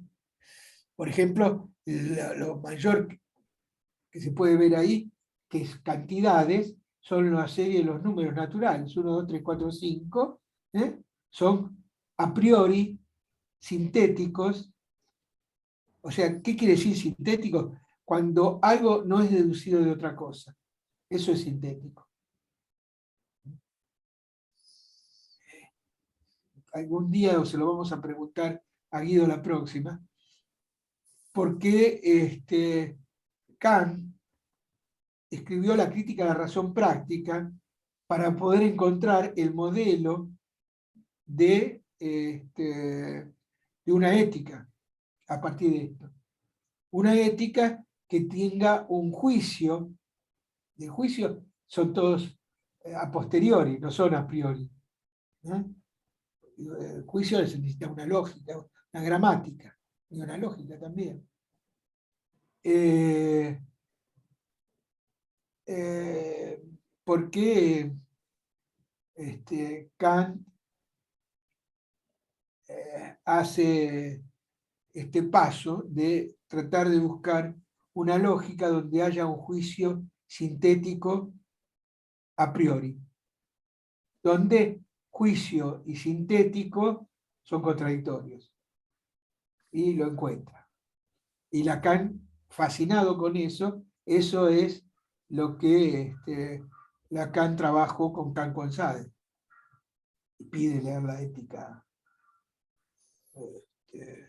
Por ejemplo, lo mayor que se puede ver ahí, que es cantidades, son la serie de los números naturales, 1, 2, 3, 4, 5, son a priori sintéticos. O sea, ¿qué quiere decir sintético? Cuando algo no es deducido de otra cosa. Eso es sintético. Algún día se lo vamos a preguntar a Guido la próxima, porque Kant escribió la crítica a la razón práctica para poder encontrar el modelo de una ética a partir de esto. Una ética que tenga un juicio. El juicio son todos a posteriori, no son a priori. El juicio necesita una lógica, una gramática y una lógica también. Porque Kant hace este paso de tratar de buscar una lógica donde haya un juicio sintético a priori, donde juicio y sintético son contradictorios, y lo encuentra. Y Lacan, fascinado con eso es lo que Lacan trabajó con Kant con Sade. Y pide leer la ética, este,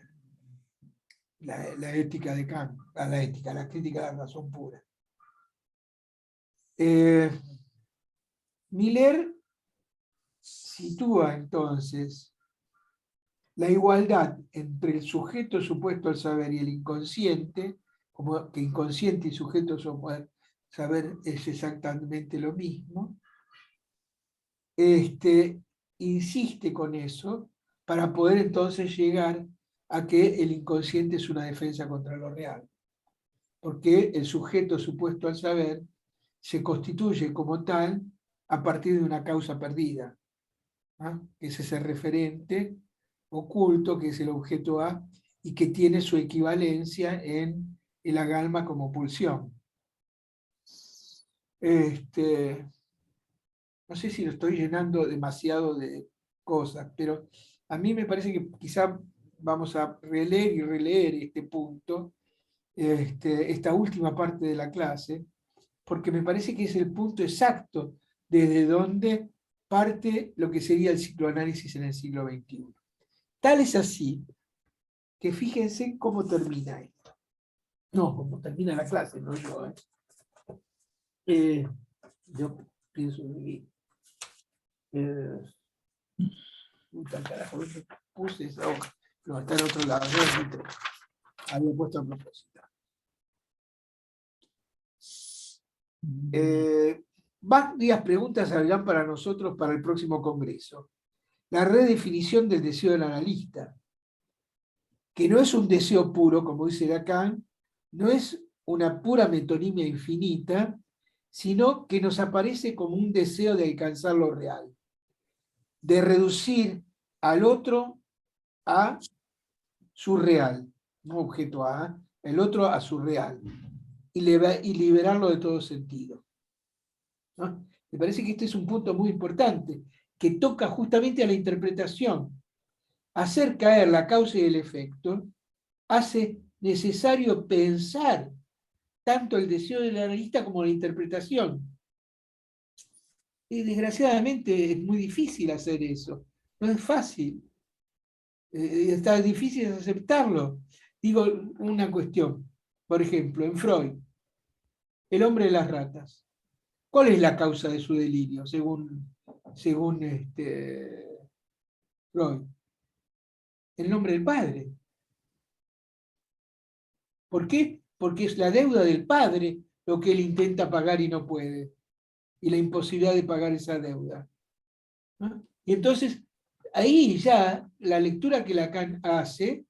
la ética de Kant, la crítica de la razón pura. Miller sitúa entonces la igualdad entre el sujeto supuesto al saber y el inconsciente, como que inconsciente y sujeto al saber es exactamente lo mismo, insiste con eso para poder entonces llegar a que el inconsciente es una defensa contra lo real, porque el sujeto supuesto al saber se constituye como tal a partir de una causa perdida, ¿no? Que es ese referente oculto que es el objeto A y que tiene su equivalencia en el agalma como pulsión. No sé si lo estoy llenando demasiado de cosas, pero a mí me parece que quizá vamos a releer y releer este punto, esta última parte de la clase, porque me parece que es el punto exacto desde donde parte lo que sería el psicoanálisis en el siglo XXI. Tal es así que fíjense cómo termina esto. No, cómo termina la clase, no yo. Yo pienso vivir. Puta carajo, puse esa hoja. No, está en otro lado. Había puesto a propósito. Varias preguntas saldrán para nosotros para el próximo congreso. La redefinición del deseo del analista, que no es un deseo puro, como dice Lacan, no es una pura metonimia infinita, sino que nos aparece como un deseo de alcanzar lo real, de reducir al otro a su real, no objeto A, el otro a su real, y liberarlo de todo sentido, ¿no? Me parece que este es un punto muy importante, que toca justamente a la interpretación. Hacer caer la causa y el efecto hace necesario pensar tanto el deseo del analista como la interpretación. Y desgraciadamente es muy difícil hacer eso, no es fácil. Está difícil aceptarlo. Digo una cuestión, por ejemplo, en Freud, el hombre de las ratas. ¿Cuál es la causa de su delirio, según Freud? El nombre del padre. ¿Por qué? Porque es la deuda del padre lo que él intenta pagar y no puede, y la imposibilidad de pagar esa deuda, ¿no? Y entonces, ahí ya la lectura que Lacan hace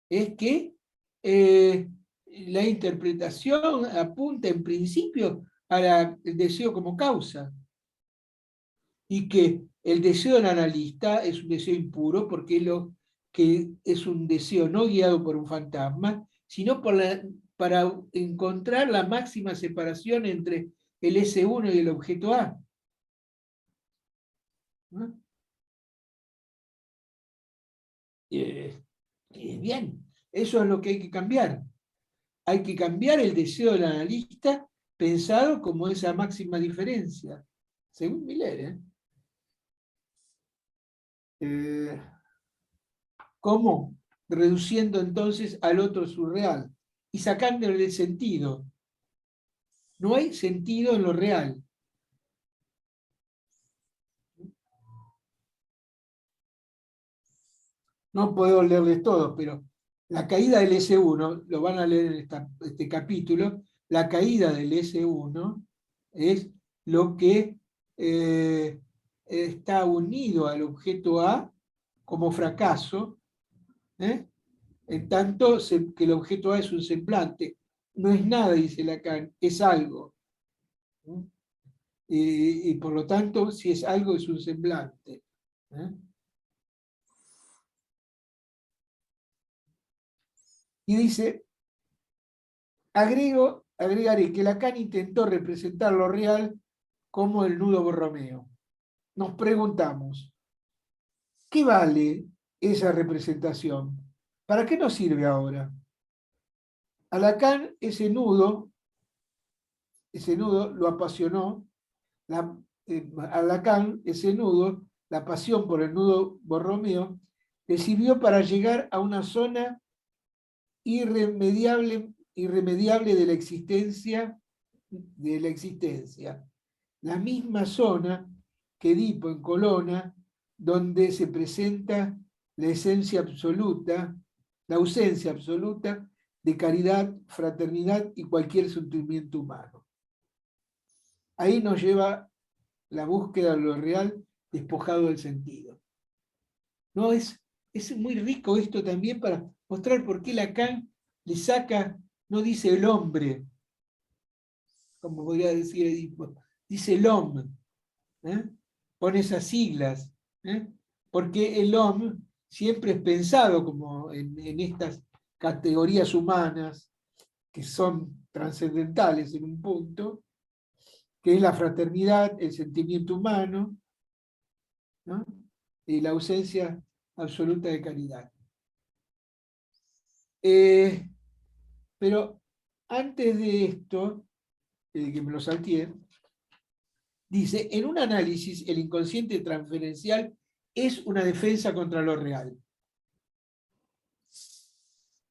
es que la interpretación apunta en principio al deseo como causa, y que el deseo del analista es un deseo impuro porque que es un deseo no guiado por un fantasma, sino para encontrar la máxima separación entre el S1 y el objeto A, ¿no? Bien, eso es lo que hay que cambiar. Hay que cambiar el deseo del analista pensado como esa máxima diferencia, según Miller, ¿eh? ¿Cómo? Reduciendo entonces al otro surreal y sacándole el sentido. No hay sentido en lo real. No puedo leerles todos, pero la caída del S1, lo van a leer en este capítulo, la caída del S1 es lo que está unido al objeto A como fracaso, ¿eh? En tanto que el objeto A es un semblante. No es nada, dice Lacan, es algo. Y por lo tanto, si es algo, es un semblante. Y dice, agregaré que Lacan intentó representar lo real como el nudo Borromeo. Nos preguntamos, ¿qué vale esa representación? ¿Para qué nos sirve ahora? A Lacan ese nudo lo apasionó, a Lacan ese nudo, la pasión por el nudo borromeo, le sirvió para llegar a una zona irremediable de la existencia, la misma zona que Edipo en Colonna, donde se presenta la esencia absoluta, la ausencia absoluta de caridad, fraternidad y cualquier sentimiento humano. Ahí nos lleva la búsqueda de lo real despojado del sentido. ¿No? Es muy rico esto también para mostrar por qué Lacan le saca, no dice el hombre, como podría decir Edipo, dice el hombre, pone esas siglas, porque el hombre siempre es pensado como en estas categorías humanas que son trascendentales en un punto, que es la fraternidad, el sentimiento humano, ¿no? Y la ausencia absoluta de caridad. Pero antes de esto, que me lo salteé, dice, en un análisis, el inconsciente transferencial es una defensa contra lo real.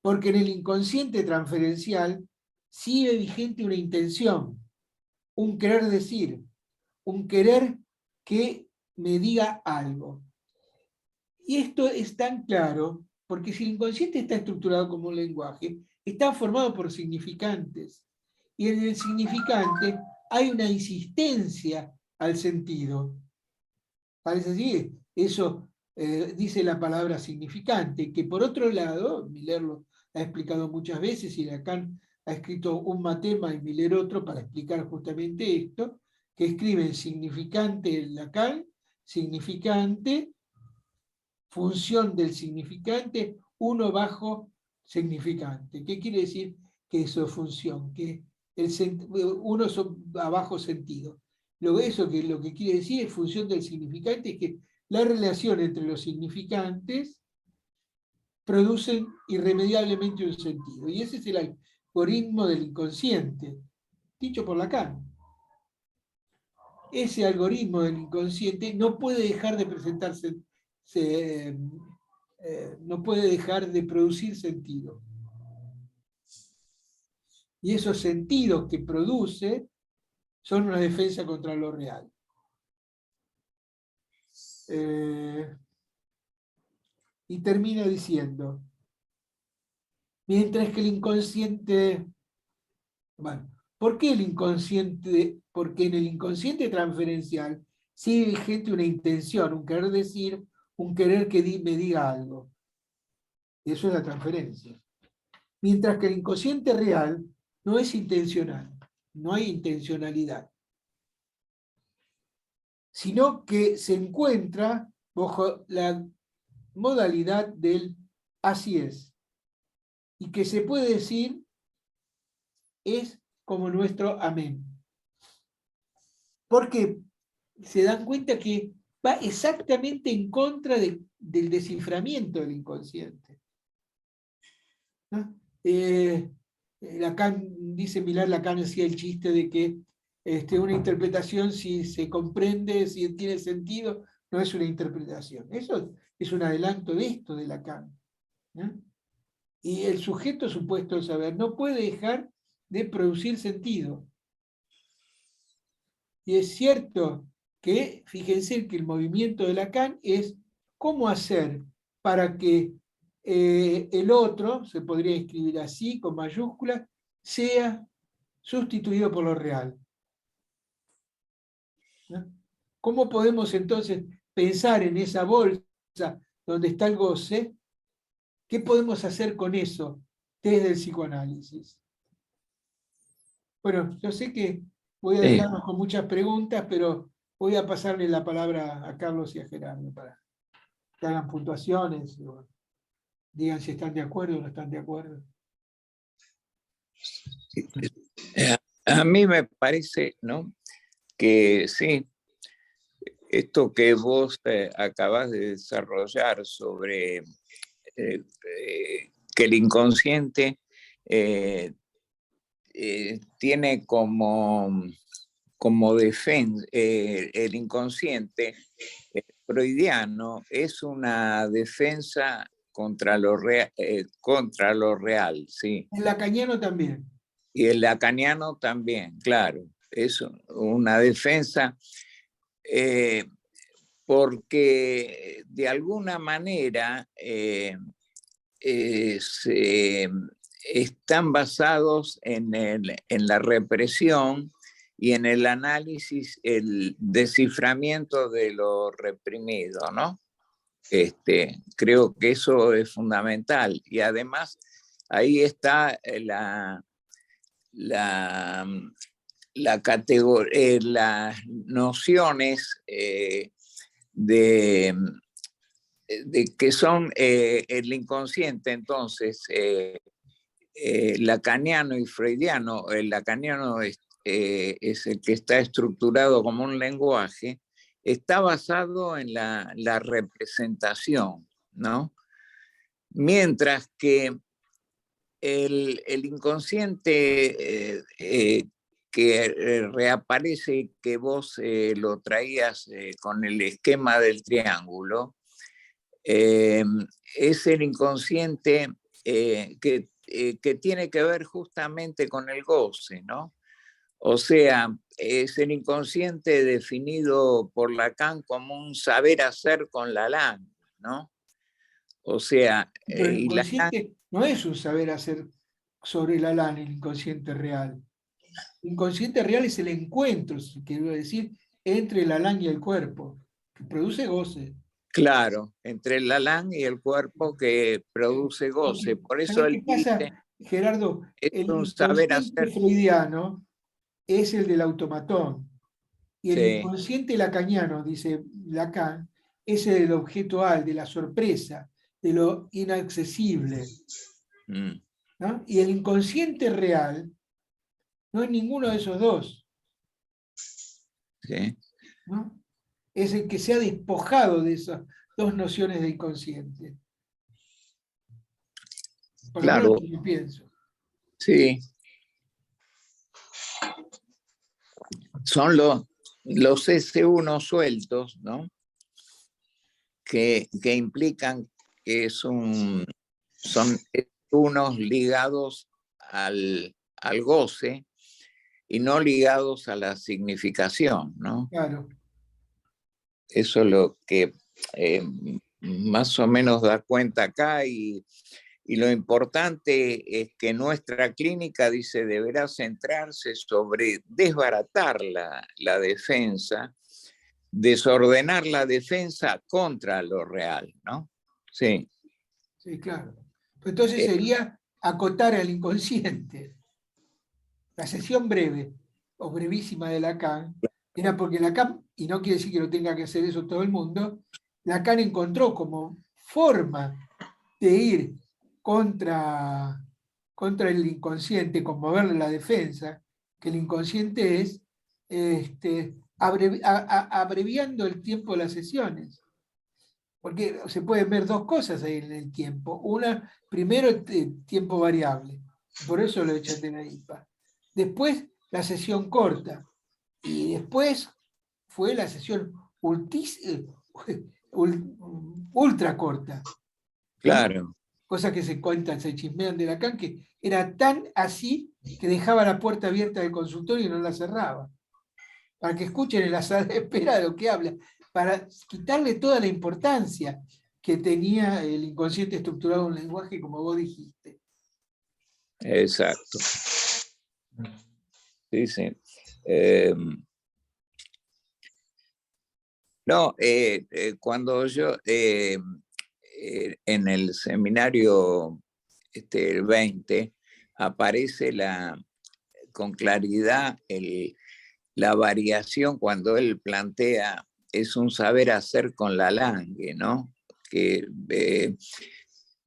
Porque en el inconsciente transferencial sigue vigente una intención, un querer decir, un querer que me diga algo. Y esto es tan claro porque si el inconsciente está estructurado como un lenguaje, está formado por significantes. Y en el significante hay una insistencia al sentido. Parece así, eso dice la palabra significante, que por otro lado, Miller lo ha explicado muchas veces y Lacan ha escrito un matema y Miller otro para explicar justamente esto, que escriben significante Lacan, significante, función del significante, 1 bajo significante. ¿Qué quiere decir que eso es función? Que uno abajo sentido. Lo que quiere decir es función del significante, es que la relación entre los significantes producen irremediablemente un sentido. Y ese es el algoritmo del inconsciente, dicho por Lacan. Ese algoritmo del inconsciente no puede dejar de presentarse, no puede dejar de producir sentido. Y esos sentidos que produce son una defensa contra lo real. Y termina diciendo, mientras que el inconsciente, bueno, ¿por qué el inconsciente? Porque en el inconsciente transferencial sigue vigente una intención, un querer decir, un querer que me diga algo. Eso es la transferencia. Mientras que el inconsciente real no es intencional, no hay intencionalidad, sino que se encuentra bajo la modalidad del así es. Y que se puede decir es como nuestro amén. Porque se dan cuenta que va exactamente en contra del desciframiento del inconsciente. ¿No? Lacan, dice Millar, Lacan hacía el chiste de que una interpretación, si se comprende, si tiene sentido, no es una interpretación. Eso es un adelanto de esto de Lacan, ¿no? Y el sujeto supuesto del saber no puede dejar de producir sentido. Y es cierto que, fíjense que el movimiento de Lacan es cómo hacer para que el otro, se podría escribir así, con mayúsculas, sea sustituido por lo real. ¿No? ¿Cómo podemos entonces pensar en esa bolsa donde está el goce? ¿Qué podemos hacer con eso desde el psicoanálisis? Bueno, yo sé que voy a dejarnos con muchas preguntas, pero voy a pasarle la palabra a Carlos y a Gerardo para que hagan puntuaciones, o digan si están de acuerdo o no están de acuerdo. A mí me parece, ¿no?, que sí, esto que vos acabas de desarrollar sobre que el inconsciente eh, tiene como defensa, el inconsciente freudiano es una defensa contra lo real, sí. El lacaniano también. Y el lacaniano también, claro. Es una defensa porque de alguna manera están basados en la represión y en el análisis, el desciframiento de lo reprimido, ¿no? Creo que eso es fundamental. Y además, ahí está las nociones de que son el inconsciente. Entonces, lacaniano y freudiano, el lacaniano es el que está estructurado como un lenguaje, está basado en la representación, ¿no? Mientras que el inconsciente que reaparece, que vos lo traías con el esquema del triángulo, es el inconsciente que tiene que ver justamente con el goce, ¿no? O sea, es el inconsciente definido por Lacan como un saber hacer con la langue, ¿no? O sea, Pero el y Lacan, inconsciente no es un saber hacer sobre la lana, el inconsciente real. El inconsciente real es el encuentro, quiero decir, entre la lana y el cuerpo, que produce goce. claro, entre la langue y el cuerpo que produce goce. Por eso ¿Sabés qué él dice, pasa, Gerardo? es El un saber inconsciente hacer, freudiano es el del automatón. Y el sí. inconsciente lacaniano, dice Lacan, es el del objeto al, de la sorpresa, de lo inaccesible. Mm, ¿No? Y el inconsciente real no es ninguno de esos dos. sí. ¿No? Es el que se ha despojado de esas dos nociones de inconsciente. Por lo menos Claro, lo que yo pienso. sí. Son los S1 sueltos, ¿no? Que implican que son unos ligados al goce y no ligados a la significación, ¿no? Claro. Eso es lo que más o menos da cuenta acá y lo importante es que nuestra clínica, dice, deberá centrarse sobre desbaratar la defensa, desordenar la defensa contra lo real, ¿no? Sí. Sí, claro. Entonces Eh, sería acotar al inconsciente. La sesión breve o brevísima de Lacan era porque Lacan, y no quiere decir que lo tenga que hacer eso todo el mundo, Lacan encontró como forma de ir contra el inconsciente, conmoverle la defensa, que el inconsciente es abreviando el tiempo de las sesiones. Porque se pueden ver dos cosas ahí en el tiempo. Una, primero, el tiempo variable. Por eso lo echan de la IPA. Después, la sesión corta. Y después fue la sesión ultra corta. ¿No? claro, Cosas que se cuentan, se chismean de Lacan, que era tan así que dejaba la puerta abierta del consultorio y no la cerraba. Para que escuchen en la sala de espera de lo que habla, para quitarle toda la importancia que tenía el inconsciente estructurado en un lenguaje, como vos dijiste. exacto. Sí, sí. Eh, no, cuando yo en el seminario el 20 aparece con claridad la variación cuando él plantea, es un saber hacer con la langue, ¿no? Que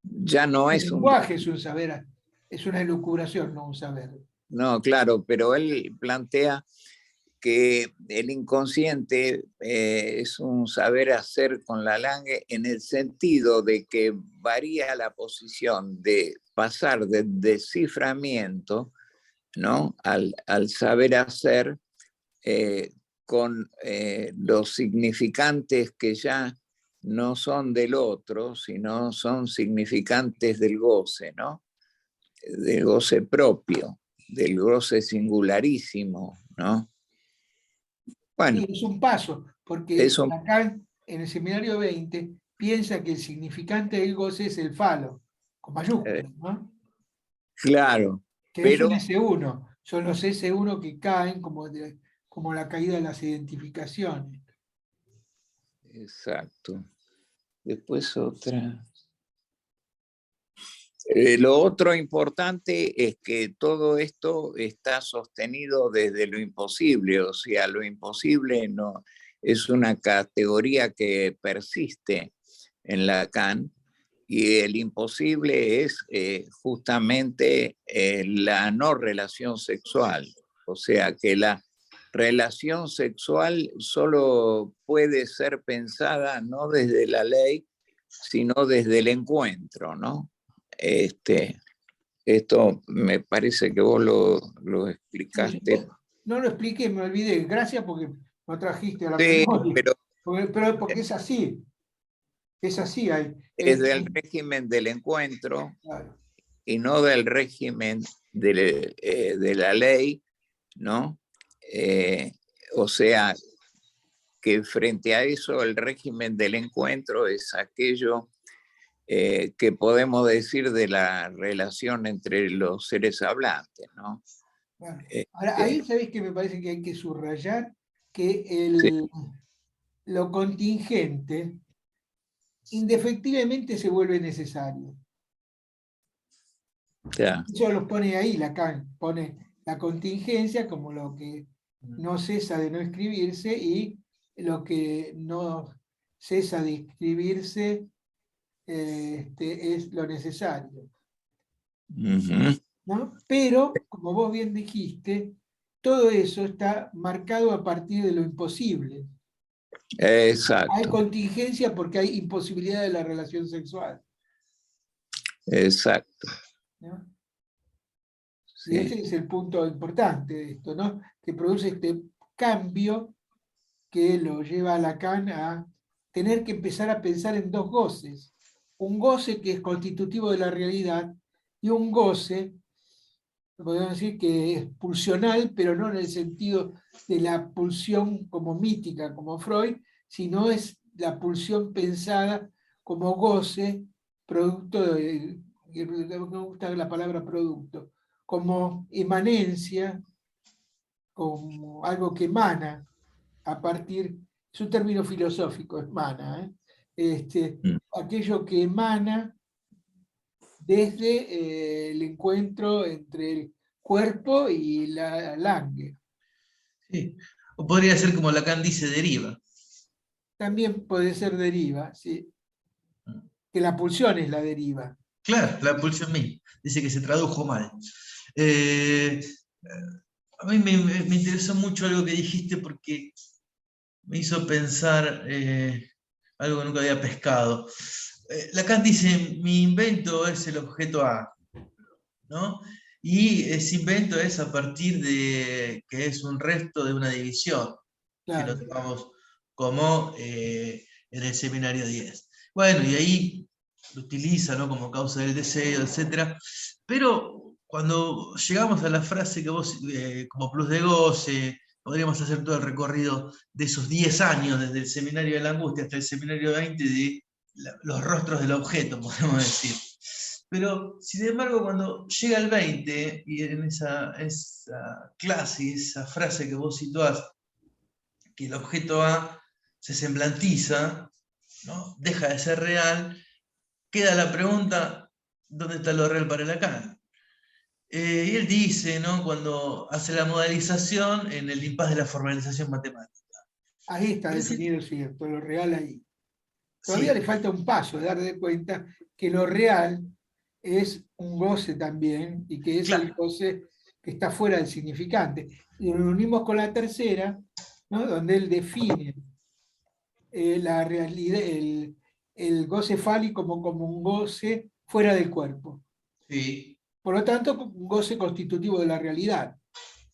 ya no El es un... lenguaje es un saber, es una elucubración, no un saber. No, claro, pero él plantea que el inconsciente es un saber hacer con la Lange en el sentido de que varía la posición de pasar del desciframiento, ¿no?, al saber hacer con los significantes que ya no son del otro, sino son significantes del goce, ¿no?, del goce propio, del goce singularísimo, ¿no? Bueno, Sí, es un paso, porque eso, Lacan en el seminario 20 piensa que el significante del goce es el falo, con mayúsculas, ¿no? claro, Que es un pero S1, son los S1 que caen como la caída de las identificaciones. exacto. Después otra. Lo otro importante es que todo esto está sostenido desde lo imposible, o sea, lo imposible no es una categoría que persiste en Lacan, y el imposible es justamente la no relación sexual, o sea, que la relación sexual solo puede ser pensada no desde la ley, sino desde el encuentro, ¿no? Esto me parece que vos lo Sí, explicaste. no lo expliqué, me olvidé. Gracias porque no trajiste a la Sí, memoria. pero Pero porque es así. Es así. es del régimen del encuentro Claro. y no del régimen de la ley, ¿no? O sea, que frente a eso el régimen del encuentro es aquello que podemos decir de la relación entre los seres hablantes, ¿no? Bueno, ahora, Este, ahí sabéis que me parece que hay que subrayar que sí, lo contingente indefectiblemente se vuelve necesario. ya. Eso los pone ahí, Lacan, pone la contingencia como lo que no cesa de no escribirse y lo que no cesa de escribirse es lo necesario, Uh-huh. ¿no? Pero, como vos bien dijiste, todo eso está marcado a partir de lo imposible. Hay Exacto, contingencia porque hay imposibilidad de la relación sexual, exacto. ¿no? Y Sí. ese es el punto importante de esto, ¿no? Que produce este cambio que lo lleva a Lacan a tener que empezar a pensar en dos goces. Un goce que es constitutivo de la realidad y un goce, podemos decir que es pulsional, pero no en el sentido de la pulsión como mítica, como Freud, sino es la pulsión pensada como goce, producto de, me gusta la palabra producto, como emanencia, como algo que emana a partir, es un término filosófico, emana, Mm. aquello que emana desde el encuentro entre el cuerpo y la Lange. Sí. O podría ser como Lacan dice, deriva. También puede ser deriva, ¿sí? Que la pulsión es la deriva. Claro, la pulsión misma. Dice que se tradujo mal. Eh, a mí me interesó mucho algo que dijiste porque me hizo pensar algo que nunca había pescado. Lacan dice, mi invento es el objeto A, ¿no? Y ese invento es a partir de que es un resto de una división, que lo Claro. tomamos como en el seminario 10. Bueno, y ahí lo utiliza, ¿no?, como causa del deseo, etc. Pero cuando llegamos a la frase que vos, como plus de goce, podríamos hacer todo el recorrido de esos 10 años, desde el seminario de la angustia hasta el seminario 20, de los rostros del objeto, podemos decir. Pero, sin embargo, cuando llega el 20, y en esa clase, esa frase que vos situás, que el objeto A se semblantiza, ¿no?, deja de ser real, queda la pregunta, ¿dónde está lo real para Lacan? Y él dice, ¿no?, cuando hace la modalización en el impas de la formalización matemática. Ahí está Ese, definido, cierto, lo real ahí. Todavía le sí, falta un paso, dar de cuenta que lo real es un goce también, y que es el claro, goce que está fuera del significante. Y nos unimos con la tercera, ¿no? Donde él define la realidad, el goce fálico como un goce fuera del cuerpo. Sí, Por lo tanto, un goce constitutivo de la realidad.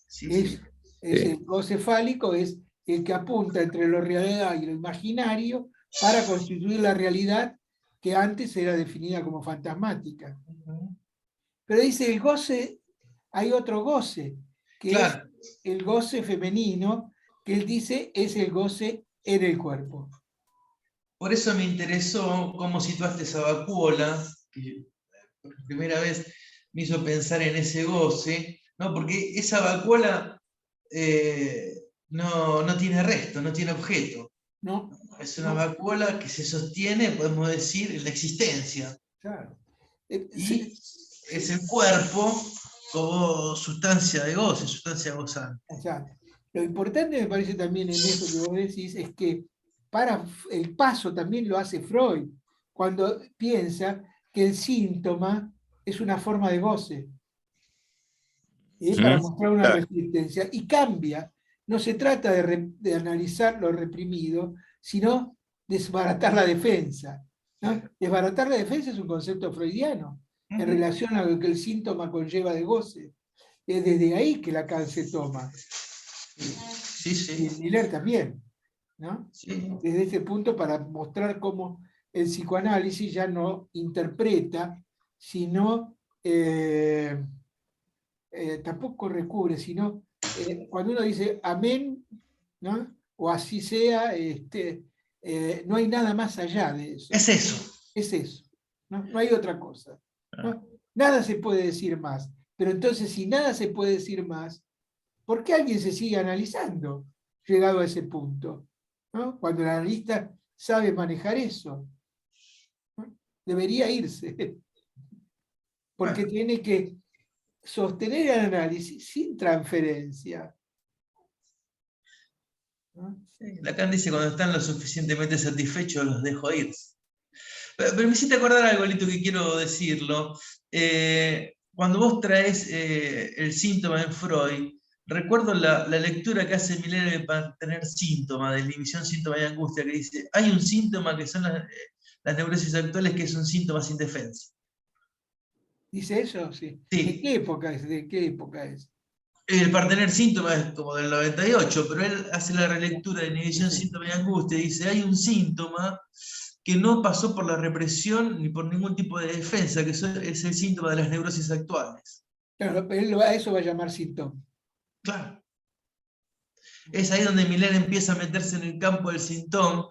sí, Es, sí. es el goce fálico, es el que apunta entre lo real y lo imaginario para constituir la realidad que antes era definida como fantasmática. Pero dice el goce, hay otro goce, que Claro, es el goce femenino, que él dice es el goce en el cuerpo. por eso me interesó cómo situaste esa vacuola, que por primera vez me hizo pensar en ese goce, ¿no? Porque esa vacuola no tiene resto, no tiene objeto. ¿No? Es una No, vacuola que se sostiene, podemos decir, en la existencia. claro. Y es el cuerpo como sustancia de goce, sustancia gozante. Exacto. Lo importante me parece también en eso que vos decís es que para el paso también lo hace Freud, cuando piensa que el síntoma es una forma de goce, para mostrar una Claro. resistencia, y cambia. No se trata de analizar lo reprimido, sino desbaratar la defensa, ¿no? Desbaratar la defensa es un concepto freudiano en relación a lo que el síntoma conlleva de goce. Es desde ahí que Lacan se toma. Sí, Y sí. Miller también, ¿no? Sí. Desde ese punto para mostrar cómo el psicoanálisis ya no interpreta, sino tampoco recubre, sino cuando uno dice amén, ¿no? O así sea, no hay nada más allá de eso. Es eso. Es eso, ¿no? No hay otra cosa, ¿no? Nada se puede decir más. Pero entonces, si nada se puede decir más, ¿por qué alguien se sigue analizando llegado a ese punto? ¿No? Cuando el analista sabe manejar eso, ¿no? Debería irse, porque Bueno, tiene que sostener el análisis sin transferencia, ¿no? Lacan dice, cuando están lo suficientemente satisfechos, los dejo ir. Pero me hiciste acordar algo, Lito, que quiero decirlo. Cuando vos traes el síntoma en Freud, recuerdo la lectura que hace Miller para tener síntoma, de división, síntoma y angustia, que dice, hay un síntoma que son las neurosis actuales, que es un síntoma sin defensa. ¿Dice eso? Sí. ¿De Sí, qué época es? ¿De qué época es? para tener síntomas es como del 98, pero él hace la relectura de inhibición, Sí. síntoma y angustia y dice, hay un síntoma que no pasó por la represión ni por ningún tipo de defensa, que es el síntoma de las neurosis actuales. Claro, él a eso va a llamar síntoma. Claro. Es ahí donde Miller empieza a meterse en el campo del síntoma,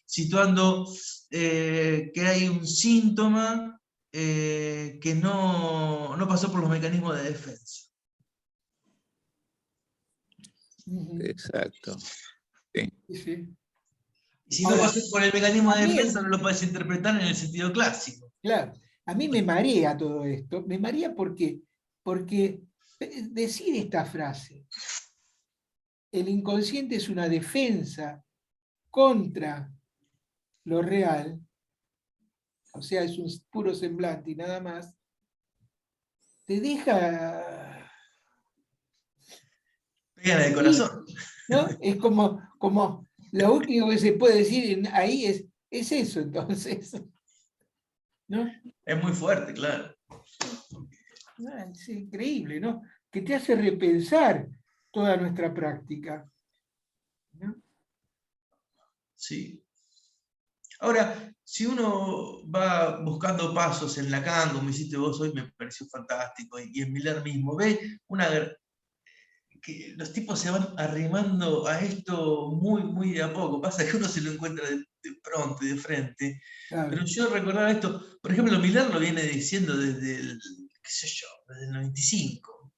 situando que hay un síntoma que no pasó por los mecanismos de defensa. Exacto. Sí. Sí. Y si no Ahora, pasó por el mecanismo a de mí, defensa, no lo puedes interpretar en el sentido clásico. claro, a mí me marea todo esto. Me marea porque decir esta frase, el inconsciente es una defensa contra lo real, o sea, es un puro semblante y nada más, te deja, Pegan el sí, corazón. ¿no? Es como lo último que se puede decir ahí es eso, entonces, ¿no? Es muy fuerte, claro. Es increíble, ¿no? Que te hace repensar toda nuestra práctica, ¿no? Sí. Ahora, si uno va buscando pasos en Lacan, como hiciste vos hoy, me pareció fantástico, y en Miller mismo, ve que los tipos se van arrimando a esto muy, muy de a poco. Pasa que uno se lo encuentra de pronto y de frente. Claro. Pero yo recordaba esto, por ejemplo, Miller lo viene diciendo desde el, qué sé yo, desde el 95.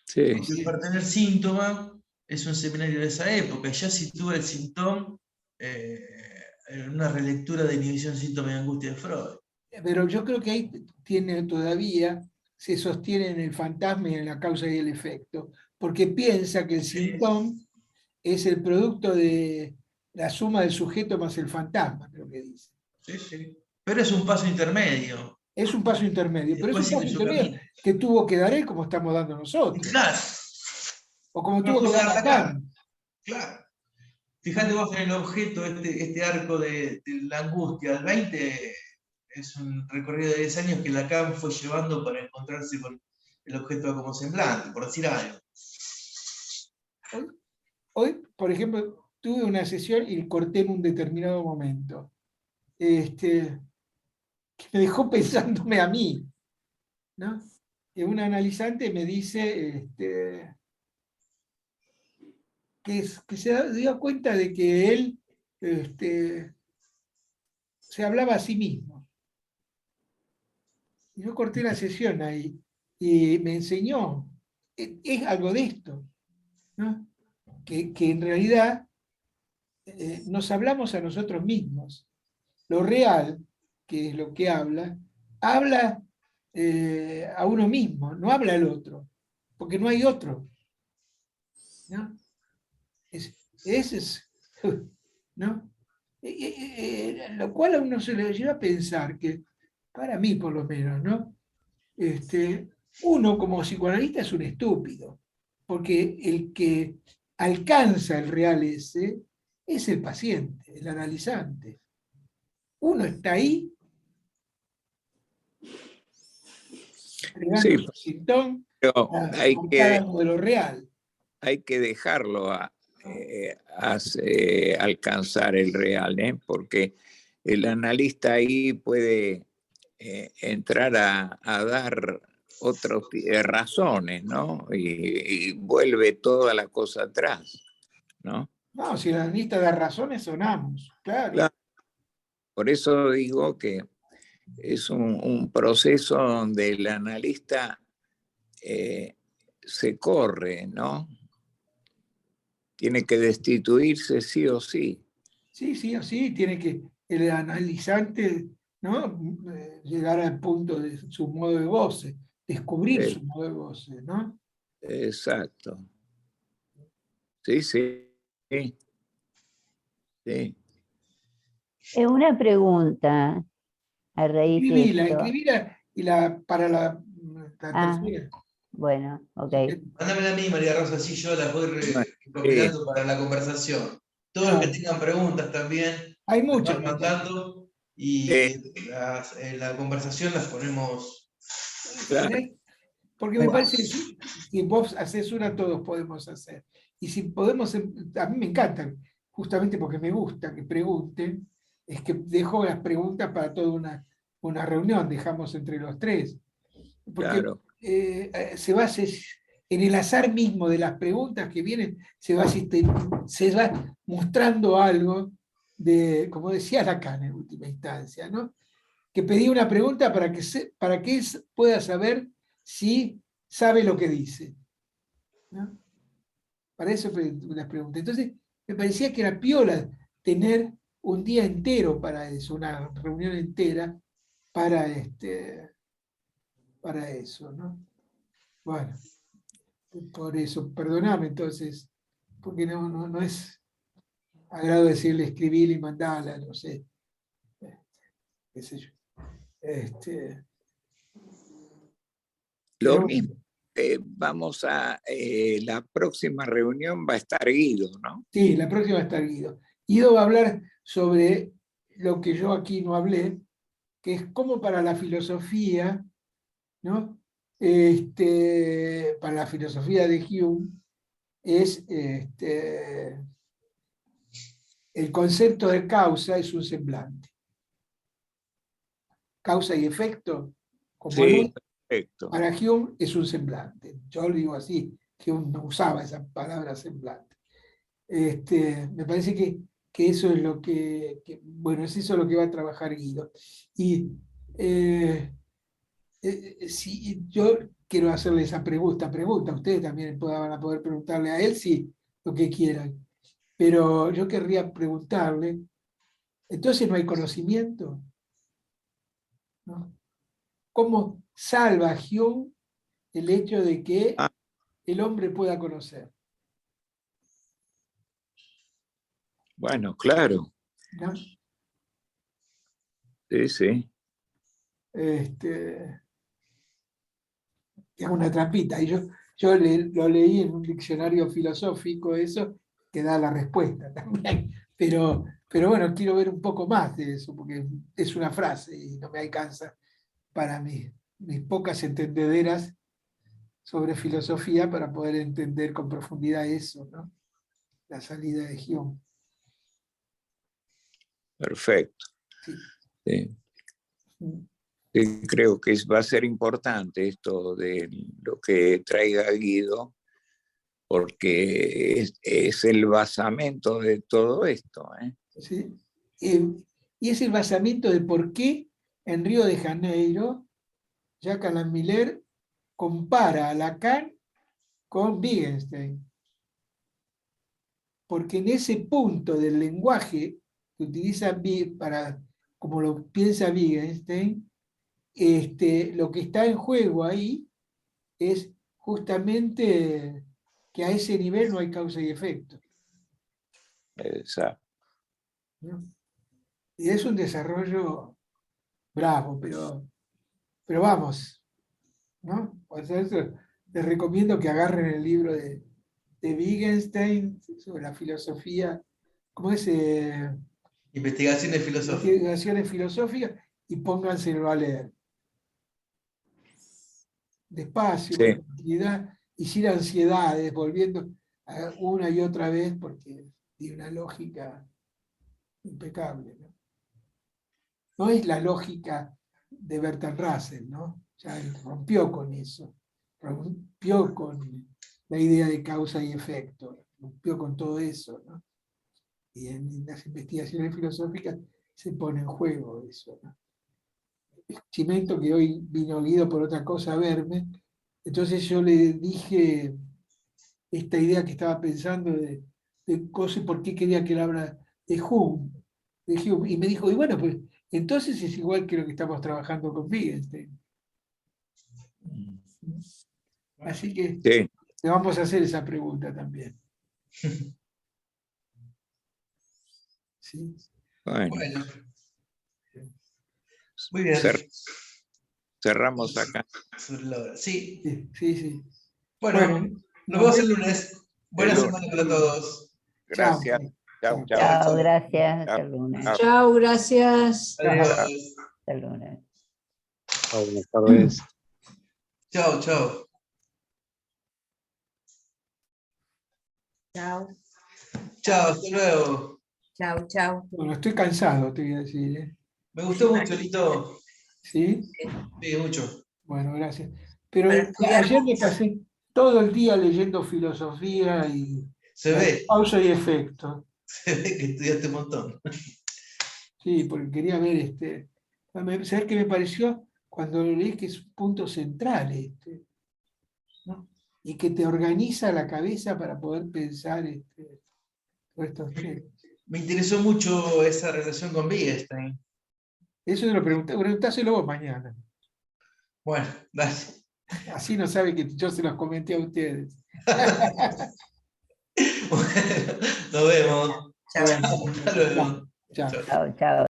Sí. El para tener síntoma es un seminario de esa época, y ya sitúa el síntoma en una relectura de inhibición, síntoma y angustia de Freud. Pero yo creo que ahí tiene todavía, se sostiene en el fantasma y en la causa y el efecto, porque piensa que el síntoma es el producto de la suma del sujeto más el fantasma, creo que dice. Sí, sí. Pero es un paso intermedio. Es un paso intermedio, pero es Después un sigue paso su intermedio camino. que tuvo que dar él como estamos dando Y nosotros, claro, o como no tuvo que puedo dar quedar acá. Lacan. Claro. Fíjate vos en el objeto, este arco de la angustia. El 20 es un recorrido de 10 años que Lacan fue llevando para encontrarse con el objeto como semblante, por decir algo. Hoy, por ejemplo, tuve una sesión y corté en un determinado momento, que me dejó pensándome a mí, ¿no? Que un analizante me dice que se dio cuenta de que él se hablaba a sí mismo. Y yo corté la sesión ahí y me enseñó, es algo de esto, ¿no? Que en realidad nos hablamos a nosotros mismos. Lo real, que es lo que habla a uno mismo, no habla al otro, porque no hay otro, ¿no? Ese es, ¿no? Lo cual a uno se le lleva a pensar que, para mí por lo menos, ¿no? Uno como psicoanalista es un estúpido, porque el que alcanza el real ese es el paciente, el analizante. Uno está ahí Sí, entregando su sintón pero por cada uno de lo real. hay que dejarlo alcanzar el real, ¿eh? Porque el analista ahí puede entrar a dar otras razones, ¿no? Y vuelve toda la cosa atrás, ¿no? No, si el analista da razones, sonamos, claro. Claro, por eso digo que es un proceso donde el analista se corre, ¿no? Tiene que destituirse sí o sí. Sí, sí, así tiene que el analizante, ¿no? Llegar al punto de su modo de voce, descubrir Eh, su modo de voce, ¿no? exacto. Sí, sí, sí, sí. Una pregunta a raíz de esto. Escribíla para la Ah, tercera. bueno, ok. Mándamela a mí, María Rosa, así yo las voy No, recopilando para la conversación. Todos los que Claro, tengan preguntas también hay las muchas. van mandando eh, y en la conversación las ponemos. claro, Porque me parece que si vos haces una, todos podemos hacer. Y si podemos, a mí me encanta, justamente porque me gusta que pregunten, es que dejo las preguntas para toda una reunión, dejamos entre los tres. Porque claro. se va, en el azar mismo de las preguntas que vienen, se va mostrando algo de, como decía Lacan en última instancia, ¿no? Que pedía una pregunta para que él pueda saber si sabe lo que dice, ¿no? Para eso las preguntas. Entonces, me parecía que era piola tener un día entero para eso, una reunión entera para, para eso, ¿no? Bueno, por eso, perdoname entonces, porque no es agrado decirle escribir y mandala, no sé, qué sé yo. Lo Pero mismo, bueno, vamos la próxima reunión va a estar Guido, ¿no? sí, la próxima va a estar Guido. Guido va a hablar sobre lo que yo aquí no hablé, que es cómo para la filosofía, ¿no? Para la filosofía de Hume, es el concepto de causa es un semblante. Causa y efecto, como Sí, ley, perfecto. para Hume es un semblante. Yo lo digo así, Hume no usaba esa palabra semblante. Me parece que eso es lo bueno, es eso lo que va a trabajar Guido. Y si yo quiero hacerle esa pregunta, ustedes también van a poder preguntarle a él si lo que quieran, pero yo querría preguntarle, entonces no hay conocimiento, ¿no? ¿Cómo salva Hume el hecho de que Ah, el hombre pueda conocer? bueno, claro. ¿No? Sí, sí. es una trampita. Y yo lo leí en un diccionario filosófico, eso, que da la respuesta también. Pero bueno, quiero ver un poco más de eso, porque es una frase y no me alcanza para mis pocas entendederas sobre filosofía para poder entender con profundidad eso, ¿no? La salida de Hume. Perfecto. Sí. Sí. Sí, creo que va a ser importante esto de lo que traiga Guido, porque es el basamento de todo esto. ¿Sí? Y es el basamento de por qué en Río de Janeiro Jacques Alain Miller compara a Lacan con Wittgenstein. Porque en ese punto del lenguaje que utiliza para, como lo piensa Wittgenstein, lo que está en juego ahí es justamente que a ese nivel no hay causa y efecto. Exacto. ¿No? Y es un desarrollo bravo, pero vamos, ¿no? O sea, les recomiendo que agarren el libro de Wittgenstein sobre la filosofía, ¿cómo es? Investigaciones filosóficas. Investigaciones filosóficas, y pónganselo a leer. Despacio, Sí. con tranquilidad, y sin ansiedades, volviendo una y otra vez, porque tiene una lógica impecable, ¿no? No es la lógica de Bertrand Russell, ¿no? Ya él rompió con eso, rompió con la idea de causa y efecto, rompió con todo eso, ¿no? Y en las investigaciones filosóficas se pone en juego eso, ¿no? Chimento, que hoy vino Guido por otra cosa a verme, entonces yo le dije esta idea que estaba pensando de cosas, por qué quería que él habla de Hume, y me dijo, y bueno, pues entonces es igual que lo que estamos trabajando con Wittgenstein. Así que Sí. le vamos a hacer esa pregunta también. ¿Sí? Bueno, Muy bien. cerramos acá. Sobre la hora. Sí. Sí. Bueno, nos vemos el lunes. Buena semana para todos. Gracias. Chao. Chao, gracias. Chao. Hasta el lunes. Chao, gracias. Adiós. Hasta el lunes. Chao, buenas tardes. Chao. Chao. Chao, hasta luego. Chao. Bueno, estoy cansado, te voy a decir, ¿eh? Me gustó mucho, Lito. ¿Sí? Sí, mucho. Bueno, gracias. Pero Para estudiar ayer me pasé todo el día leyendo filosofía y Se ve, causa y efecto. se ve que estudiaste un montón. Sí, porque quería ver ¿sabes qué me pareció? Cuando lo leí, que es un punto central ¿no? Y que te organiza la cabeza para poder pensar todos estos temas. Me interesó mucho esa relación con Wittgenstein. Eso lo preguntáselo vos mañana. Bueno, dale. Así no sabe que yo se los comenté a ustedes. Bueno, nos vemos. Chao. Bueno, Hasta luego. chao. Chao.